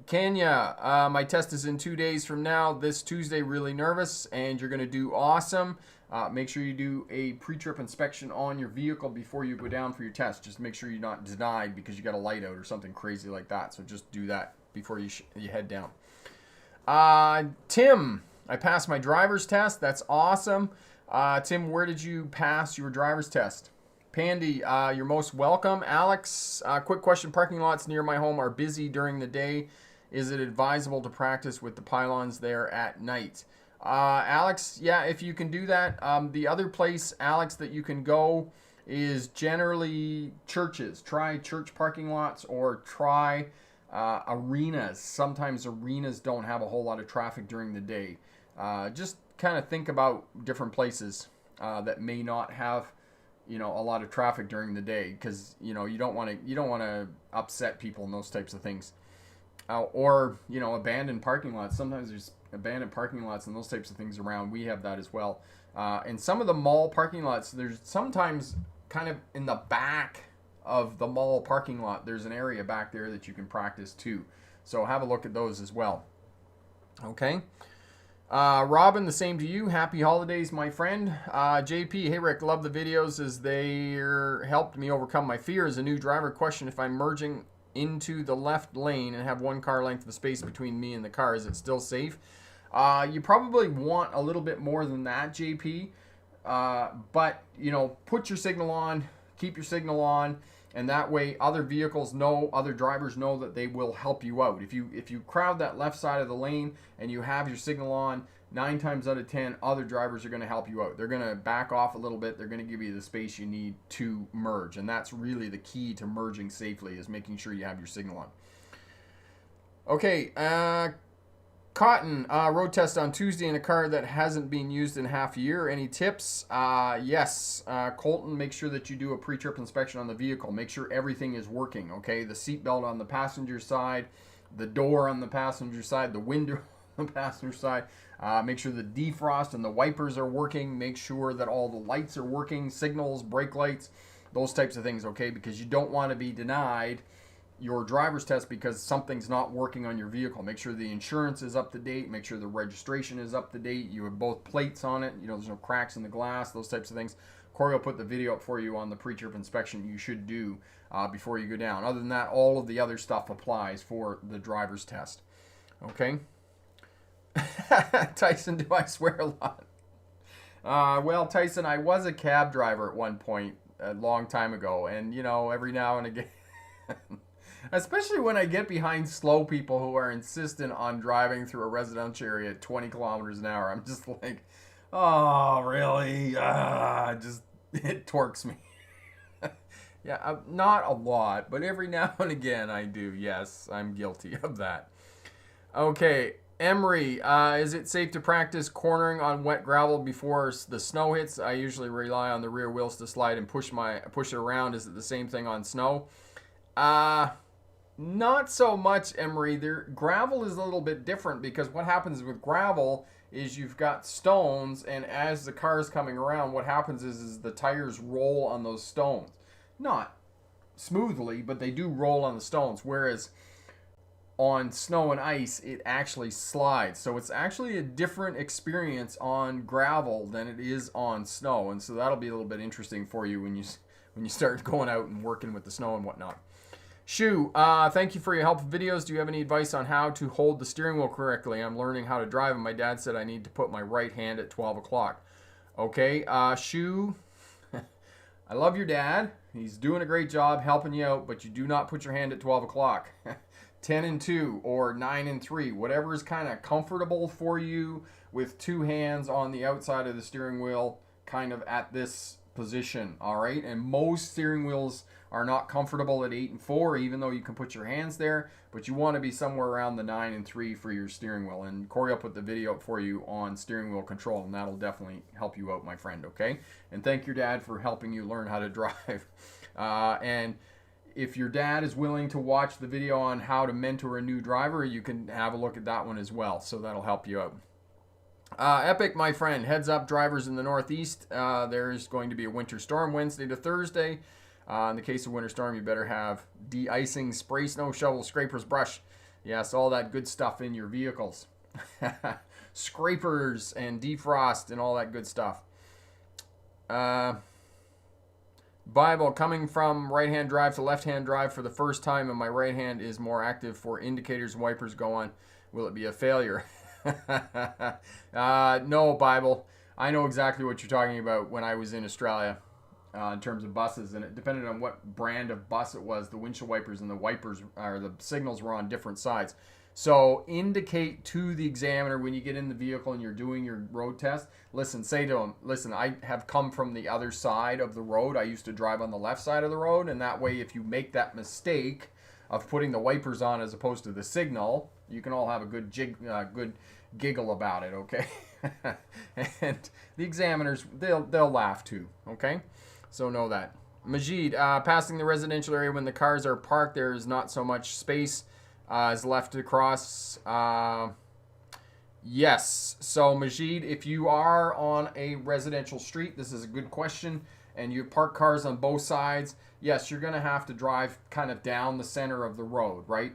Kenya, my test is in 2 days from now, this Tuesday. Really nervous, and you're going to do awesome. Make sure you do a pre-trip inspection on your vehicle before you go down for your test. Just make sure you're not denied because you got a light out or something crazy like that. So just do that before you head down. Tim, I passed my driver's test. That's awesome. Tim, where did you pass your driver's test? Pandy, you're most welcome. Alex, quick question. Parking lots near my home are busy during the day. Is it advisable to practice with the pylons there at night? Alex, yeah, if you can do that. The other place, Alex, that you can go is generally churches. Try church parking lots or try arenas. Sometimes arenas don't have a whole lot of traffic during the day. Just kind of think about different places that may not have a lot of traffic during the day, because you don't want to upset people and those types of things. Or abandoned parking lots. Sometimes there's abandoned parking lots and those types of things around. We have that as well. And some of the mall parking lots, there's sometimes kind of in the back of the mall parking lot, there's an area back there that you can practice too. So have a look at those as well. Okay. Robin, the same to you. Happy holidays, my friend. JP, hey Rick, love the videos as they helped me overcome my fear as a new driver. Question: if I'm merging into the left lane and have one car length of space between me and the car, is it still safe? You probably want a little bit more than that, JP. But put your signal on, keep your signal on, and that way other vehicles know, other drivers know that they will help you out. If you crowd that left side of the lane and you have your signal on, 9 times out of 10, other drivers are going to help you out. They're going to back off a little bit. They're going to give you the space you need to merge. And that's really the key to merging safely, is making sure you have your signal on. Okay, Cotton, road test on Tuesday in a car that hasn't been used in half a year. Any tips? Yes. Colton, make sure that you do a pre-trip inspection on the vehicle. Make sure everything is working, okay? The seatbelt on the passenger side, the door on the passenger side, the the passenger side. Make sure the defrost and the wipers are working. Make sure that all the lights are working, signals, brake lights, those types of things, okay? Because you don't want to be denied your driver's test because something's not working on your vehicle. Make sure the insurance is up to date. Make sure the registration is up to date. You have both plates on it. You know, there's no cracks in the glass, those types of things. Corey will put the video up for you on the pre-trip inspection you should do before you go down. Other than that, all of the other stuff applies for the driver's test. Okay? Tyson, do I swear a lot? Well, Tyson, I was a cab driver at one point a long time ago. And, you know, every now and again... Especially when I get behind slow people who are insistent on driving through a residential area at 20 kilometers an hour. I'm just like, oh, really? It torques me. Yeah, not a lot, but every now and again I do. Yes, I'm guilty of that. Okay, Emery, is it safe to practice cornering on wet gravel before the snow hits? I usually rely on the rear wheels to slide and push it around. Is it the same thing on snow? Not so much, Emery. Gravel is a little bit different because what happens with gravel is you've got stones, and as the car is coming around, what happens is the tires roll on those stones. Not smoothly, but they do roll on the stones, whereas on snow and ice, it actually slides. So it's actually a different experience on gravel than it is on snow, and so that'll be a little bit interesting for you when you start going out and working with the snow and whatnot. Shu, thank you for your helpful videos. Do you have any advice on how to hold the steering wheel correctly? I'm learning how to drive, and my dad said I need to put my right hand at 12 o'clock. Okay, Shu, I love your dad. He's doing a great job helping you out, but you do not put your hand at 12 o'clock. 10 and 2 or 9 and 3, whatever is kind of comfortable for you with two hands on the outside of the steering wheel, kind of at this position, all right? And most steering wheels are not comfortable at 8 and 4, even though you can put your hands there, but you want to be somewhere around the 9 and 3 for your steering wheel. And Corey will put the video up for you on steering wheel control, and that'll definitely help you out, my friend, okay? And thank your dad for helping you learn how to drive. And if your dad is willing to watch the video on how to mentor a new driver, you can have a look at that one as well, so that'll help you out. Epic, my friend, heads up drivers in the Northeast. There's going to be a winter storm Wednesday to Thursday. In the case of winter storm, you better have de-icing, spray, snow, shovel, scrapers, brush. Yes, all that good stuff in your vehicles. Scrapers and defrost and all that good stuff. Bible, coming from right-hand drive to left-hand drive for the first time, and my right hand is more active for indicators and wipers go on. Will it be a failure? No, Bible. I know exactly what you're talking about. When I was in Australia, in terms of buses, and it depended on what brand of bus it was, the windshield wipers and the wipers, or the signals, were on different sides. So indicate to the examiner when you get in the vehicle and you're doing your road test. Listen, say to him, listen, I have come from the other side of the road. I used to drive on the left side of the road, and that way if you make that mistake of putting the wipers on as opposed to the signal, you can all have a good giggle about it, okay? And the examiners, they'll laugh too, okay? So know that. Majid, passing the residential area when the cars are parked, there is not so much space is left to cross. Yes. So Majid, if you are on a residential street, this is a good question, and you park cars on both sides, yes, you're going to have to drive kind of down the center of the road, right?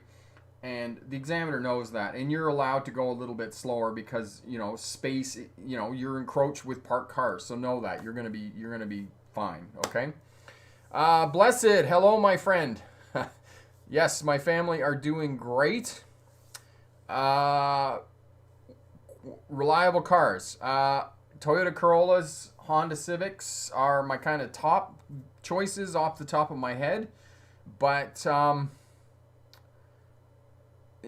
And the examiner knows that, and you're allowed to go a little bit slower because, you know, space, you know, you're encroached with parked cars. So know that you're going to be fine, okay? Blessed, hello, my friend. Yes, my family are doing great. Reliable cars. Toyota Corollas, Honda Civics are my kind of top choices off the top of my head. But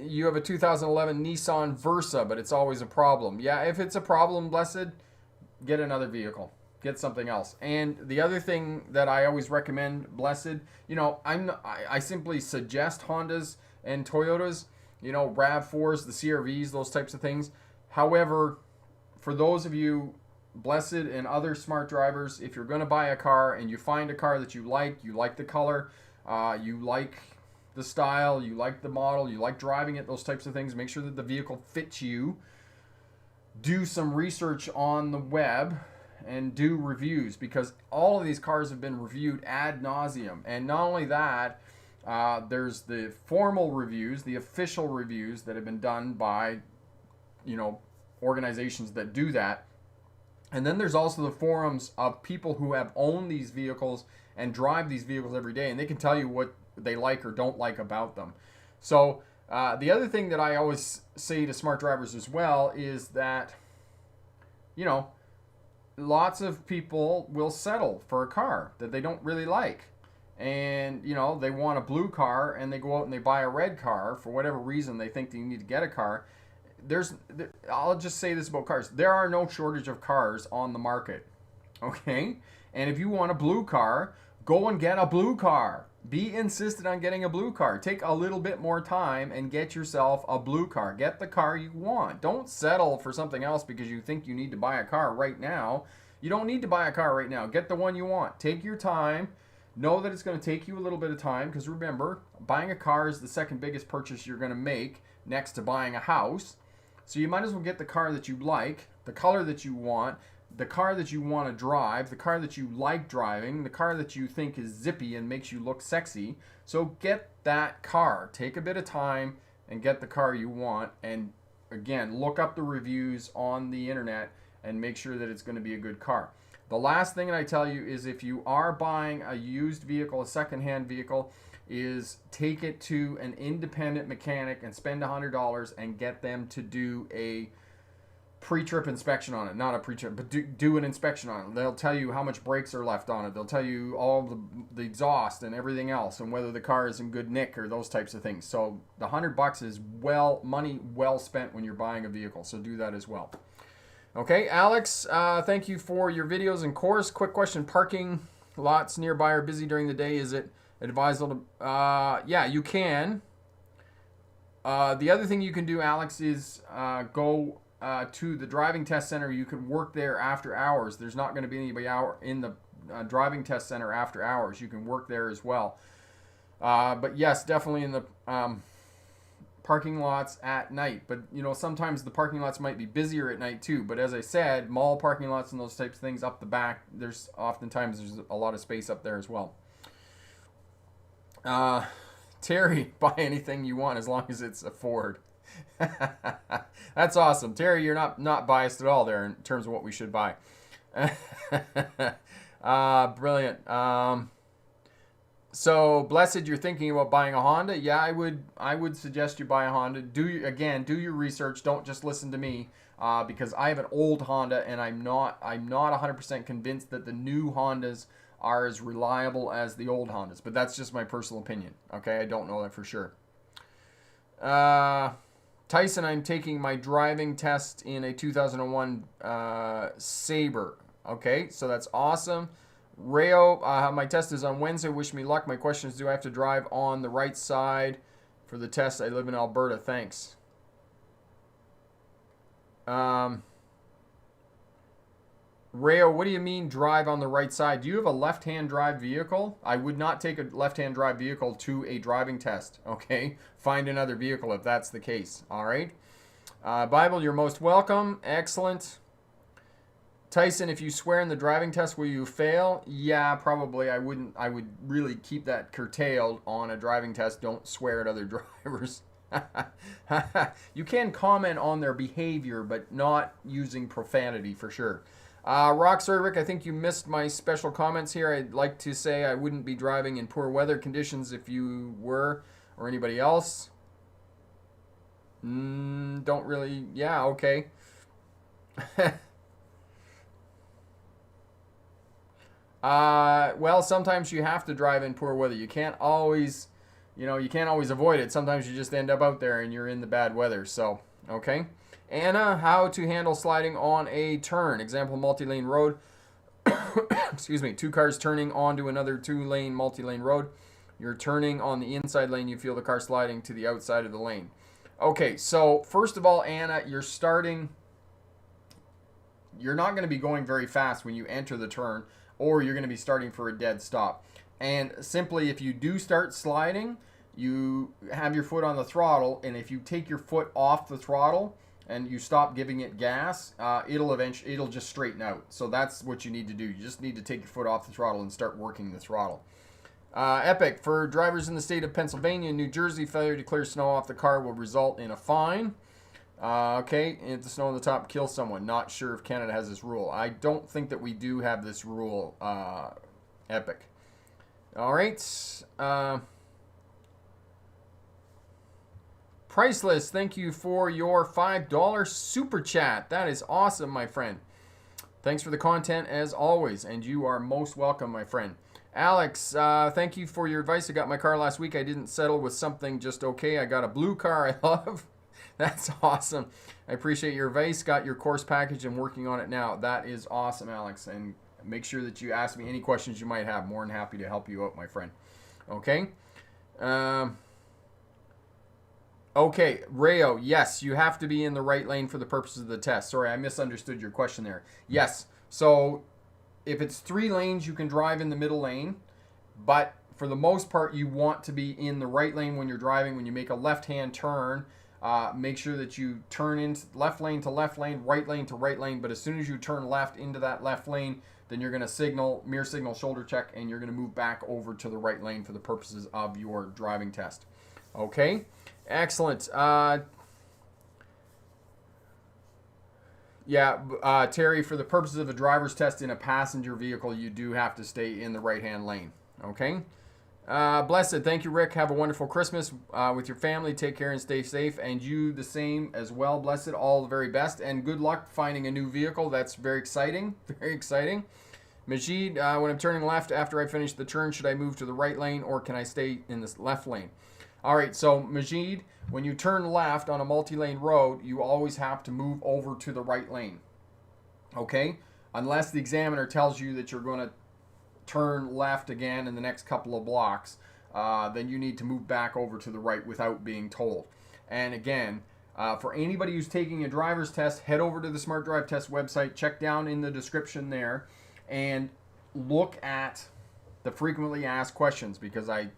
you have a 2011 Nissan Versa, but it's always a problem. Yeah, if it's a problem, Blessed, get another vehicle. Get something else. And the other thing that I always recommend, Blessed, you know, I simply suggest Hondas and Toyotas, you know, RAV4s, the CRVs, those types of things. However, for those of you, Blessed and other smart drivers, if you're going to buy a car and you find a car that you like the color, you like the style, you like the model, you like driving it, those types of things, make sure that the vehicle fits you. Do some research on the web and do reviews, because all of these cars have been reviewed ad nauseum. And not only that, there's the formal reviews, the official reviews that have been done by, organizations that do that. And then there's also the forums of people who have owned these vehicles and drive these vehicles every day, and they can tell you what they like or don't like about them. So the other thing that I always say to smart drivers as well is that, lots of people will settle for a car that they don't really like. And, they want a blue car and they go out and they buy a red car for whatever reason they think they need to get a car. I'll just say this about cars. There are no shortage of cars on the market. Okay? And if you want a blue car, go and get a blue car. Be insistent on getting a blue car. Take a little bit more time and get yourself a blue car. Get the car you want. Don't settle for something else because you think you need to buy a car right now. You don't need to buy a car right now. Get the one you want. Take your time. Know that it's going to take you a little bit of time, because remember, buying a car is the second biggest purchase you're going to make next to buying a house. So you might as well get the car that you like, the color that you want, the car that you want to drive, the car that you like driving, the car that you think is zippy and makes you look sexy. So get that car. Take a bit of time and get the car you want. And again, look up the reviews on the internet and make sure that it's going to be a good car. The last thing that I tell you is, if you are buying a used vehicle, a secondhand vehicle, is take it to an independent mechanic and spend $100 and get them to do a pre-trip inspection on it. Not a pre-trip, but do an inspection on it. They'll tell you how much brakes are left on it. They'll tell you all the exhaust and everything else, and whether the car is in good nick or those types of things. So the $100 is money well spent when you're buying a vehicle. So do that as well. Okay, Alex, thank you for your videos and course. Quick question: parking lots nearby are busy during the day. Is it advisable to? Yeah, you can. The other thing you can do, Alex, is go to the driving test center. You can work there after hours. There's not going to be anybody out in the driving test center after hours. You can work there as well. But yes, definitely in the parking lots at night. But sometimes the parking lots might be busier at night too. But as I said, mall parking lots and those types of things up the back, there's oftentimes a lot of space up there as well. Terry, buy anything you want as long as it's a Ford. That's awesome, Terry. You're not biased at all there in terms of what we should buy. Brilliant. So Blessed, you're thinking about buying a Honda? Yeah, I would suggest you buy a Honda. Do your research. Don't just listen to me, because I have an old Honda and I'm not 100% convinced that the new Hondas are as reliable as the old Hondas. But that's just my personal opinion. Okay, I don't know that for sure. Tyson, I'm taking my driving test in a 2001 Sabre. Okay, so that's awesome. Rayo, my test is on Wednesday. Wish me luck. My question is, do I have to drive on the right side for the test? I live in Alberta. Thanks. Rayo, what do you mean drive on the right side? Do you have a left-hand drive vehicle? I would not take a left-hand drive vehicle to a driving test. Okay, find another vehicle if that's the case. All right. Bible, you're most welcome. Excellent. Tyson, if you swear in the driving test, will you fail? Yeah, probably. I would really keep that curtailed on a driving test. Don't swear at other drivers. You can comment on their behavior, but not using profanity for sure. Rock Servic, I think you missed my special comments here. I'd like to say I wouldn't be driving in poor weather conditions if you were, or anybody else. Don't really. Yeah, okay. Well, sometimes you have to drive in poor weather. You can't always avoid it. Sometimes you just end up out there and you're in the bad weather. So, okay. Anna, how to handle sliding on a turn. Example, multi-lane road. Excuse me. 2 cars turning onto another 2-lane multi-lane road. You're turning on the inside lane. You feel the car sliding to the outside of the lane. Okay, so first of all, Anna, you're not going to be going very fast when you enter the turn, or you're going to be starting for a dead stop. And simply, if you do start sliding, you have your foot on the throttle, and if you take your foot off the throttle and you stop giving it gas, it'll just straighten out. So that's what you need to do. You just need to take your foot off the throttle and start working the throttle. Epic, for drivers in the state of Pennsylvania and New Jersey, failure to clear snow off the car will result in a fine. Okay, if the snow on the top kills someone. Not sure if Canada has this rule. I don't think that we do have this rule, Epic. All right. Priceless, thank you for your $5 super chat. That is awesome, my friend. Thanks for the content as always, and you are most welcome, my friend. Alex, thank you for your advice. I got my car last week. I didn't settle with something just okay. I got a blue car I love. That's awesome. I appreciate your advice. Got your course package and working on it now. That is awesome, Alex. And make sure that you ask me any questions you might have. More than happy to help you out, my friend. Okay. Okay, Rayo, yes, you have to be in the right lane for the purposes of the test. Sorry, I misunderstood your question there. Yes, so if it's 3 lanes, you can drive in the middle lane, but for the most part, you want to be in the right lane when you're driving. When you make a left-hand turn, make sure that you turn into left lane to left lane, right lane to right lane, but as soon as you turn left into that left lane, then you're going to signal, mirror signal, shoulder check, and you're going to move back over to the right lane for the purposes of your driving test. Okay? Excellent. Terry, for the purposes of a driver's test in a passenger vehicle, you do have to stay in the right-hand lane. Okay? Blessed, thank you, Rick. Have a wonderful Christmas with your family. Take care and stay safe. And you the same as well, Blessed. All the very best. And good luck finding a new vehicle. That's very exciting. Very exciting. Majid, when I'm turning left after I finish the turn, should I move to the right lane or can I stay in this left lane? All right, so Majid, when you turn left on a multi-lane road, you always have to move over to the right lane. Okay? Unless the examiner tells you that you're going to turn left again in the next couple of blocks, then you need to move back over to the right without being told. And again, for anybody who's taking a driver's test, head over to the Smart Drive Test website, check down in the description there, and look at the frequently asked questions, because I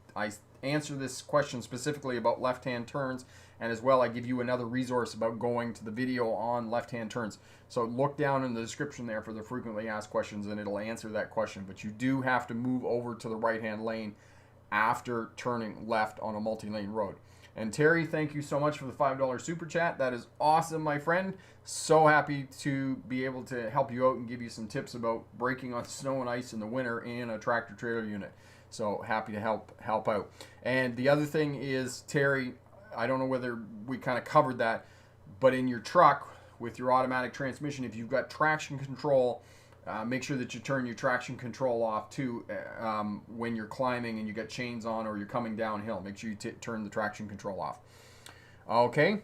answer this question specifically about left-hand turns, and as well I give you another resource about going to the video on left-hand turns. So look down in the description there for the frequently asked questions and it'll answer that question. But you do have to move over to the right-hand lane after turning left on a multi-lane road. And Terry, thank you so much for the $5 super chat. That is awesome, my friend. So happy to be able to help you out and give you some tips about braking on snow and ice in the winter in a tractor trailer unit. So happy to help out. And the other thing is, Terry, I don't know whether we kind of covered that, but in your truck with your automatic transmission, if you've got traction control, make sure that you turn your traction control off too when you're climbing and you got chains on or you're coming downhill. Make sure you turn the traction control off. Okay.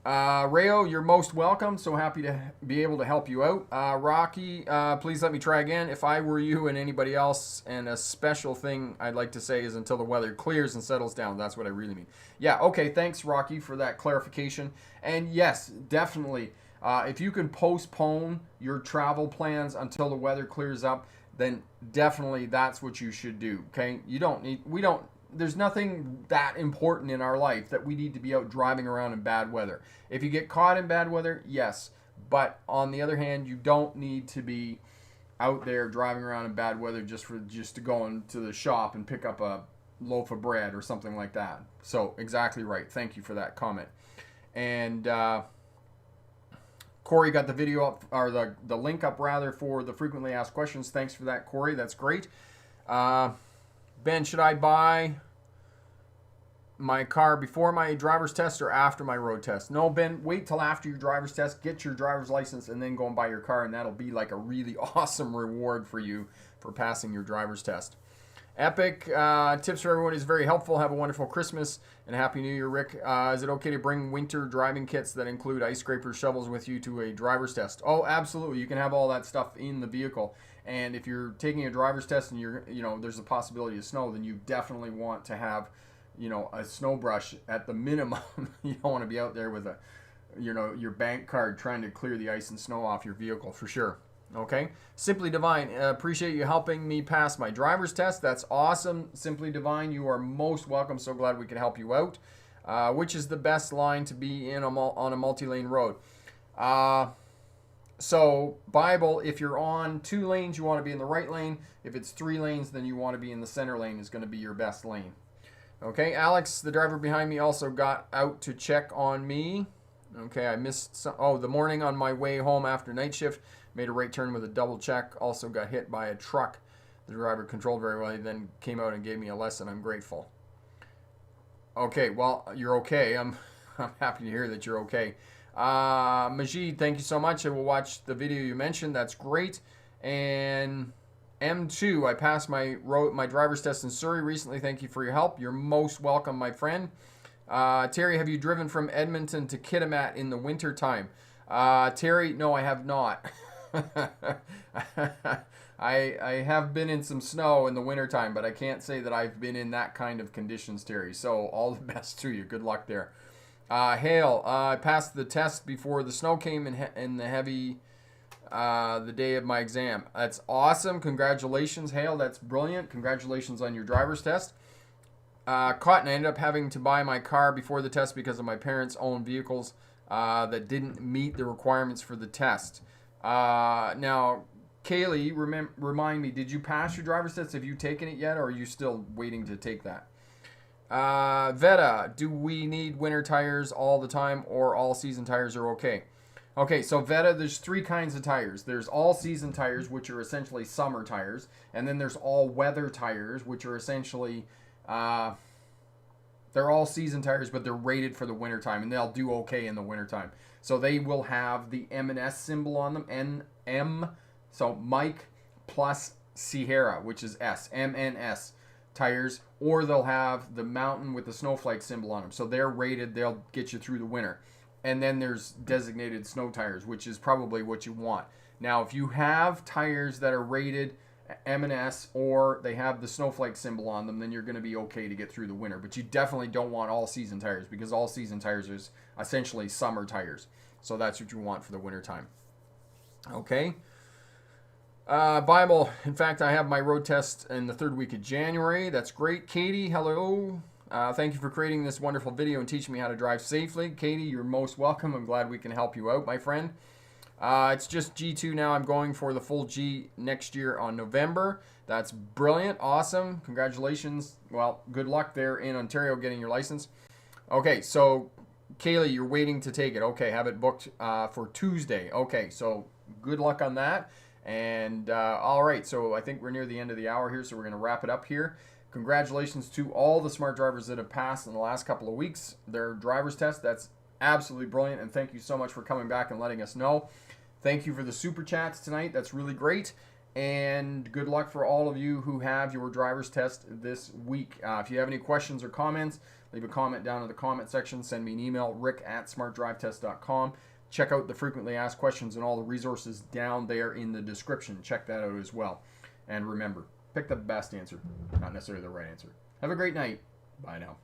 Rayo, you're most welcome. So happy to be able to help you out. Rocky, please let me try again. If I were you and anybody else, and a special thing I'd like to say is until the weather clears and settles down. That's what I really mean. Yeah, okay, thanks, Rocky, for that clarification. And yes, definitely, if you can postpone your travel plans until the weather clears up, then definitely that's what you should do, okay? There's nothing that important in our life that we need to be out driving around in bad weather. If you get caught in bad weather, yes. But on the other hand, you don't need to be out there driving around in bad weather just to go into the shop and pick up a loaf of bread or something like that. So exactly right. Thank you for that comment. And Corey got the video up, or the link up rather, for the frequently asked questions. Thanks for that, Corey. That's great. Ben, should I buy my car before my driver's test or after my road test? No, Ben, wait till after your driver's test, get your driver's license, and then go and buy your car, and that'll be like a really awesome reward for you for passing your driver's test. Epic, tips for everyone is very helpful. Have a wonderful Christmas and a Happy New Year, Rick. Is it okay to bring winter driving kits that include ice scrapers, shovels with you to a driver's test? Oh, absolutely. You can have all that stuff in the vehicle. And if you're taking a driver's test and there's a possibility of snow, then you definitely want to have, a snow brush at the minimum. You don't want to be out there with your bank card trying to clear the ice and snow off your vehicle, for sure. Okay. Simply Divine, appreciate you helping me pass my driver's test. That's awesome. Simply Divine, you are most welcome. So glad we could help you out. Which is the best line to be in on a multi-lane road? So, Bible, if you're on 2 lanes, you want to be in the right lane. If it's 3 lanes, then you want to be in the center lane is going to be your best lane. Okay, Alex, the driver behind me, also got out to check on me. Okay, I missed some. Oh, the morning on my way home after night shift, made a right turn with a double check. Also got hit by a truck. The driver controlled very well. He then came out and gave me a lesson. I'm grateful. Okay, well, you're okay. I'm happy to hear that you're okay. Majid, thank you so much. I will watch the video you mentioned. That's great. And M2, I passed my driver's test in Surrey recently. Thank you for your help. You're most welcome, my friend. Terry, have you driven from Edmonton to Kitimat in the winter time? Terry, no, I have not. I have been in some snow in the wintertime, but I can't say that I've been in that kind of conditions, Terry. So all the best to you. Good luck there. Hale, I passed the test before the snow came in the heavy the day of my exam. That's awesome. Congratulations, Hale. That's brilliant. Congratulations on your driver's test. Cotton, I ended up having to buy my car before the test because of my parents' own vehicles that didn't meet the requirements for the test. Now, Kaylee, remind me, did you pass your driver's test? Have you taken it yet, or are you still waiting to take that? Veta, do we need winter tires all the time, or all season tires are okay? Okay, so Veta, there's 3 kinds of tires. There's all season tires, which are essentially summer tires, and then there's all weather tires, which are essentially they're all season tires, but they're rated for the wintertime, and they'll do okay in the wintertime. So they will have the M&S symbol on them, M, so Mike plus Sierra, which is S, MNS tires, or they'll have the mountain with the snowflake symbol on them. So they're rated, they'll get you through the winter. And then there's designated snow tires, which is probably what you want. Now, if you have tires that are rated M&S or they have the snowflake symbol on them, then you're going to be okay to get through the winter. But you definitely don't want all season tires, because all season tires is essentially summer tires. So that's what you want for the winter time. Okay. Bible, in fact, I have my road test in the 3rd week of January. That's great. Katie, hello. Thank you for creating this wonderful video and teaching me how to drive safely. Katie, you're most welcome. I'm glad we can help you out, my friend. It's just G2 now. I'm going for the full G next year on November. That's brilliant. Awesome. Congratulations. Well, good luck there in Ontario getting your license. Okay, so Kaylee, you're waiting to take it. Okay, have it booked for Tuesday. Okay, so good luck on that. And all right, so I think we're near the end of the hour here, so we're going to wrap it up here. Congratulations to all the smart drivers that have passed in the last couple of weeks their driver's test. That's absolutely brilliant, and thank you so much for coming back and letting us know. Thank you for the super chats tonight. That's really great. And good luck for all of you who have your driver's test this week. If you have any questions or comments, leave a comment down in the comment section. Send me an email, rick@smartdrivetest.com. Check out the frequently asked questions and all the resources down there in the description. Check that out as well. And remember, pick the best answer, not necessarily the right answer. Have a great night. Bye now.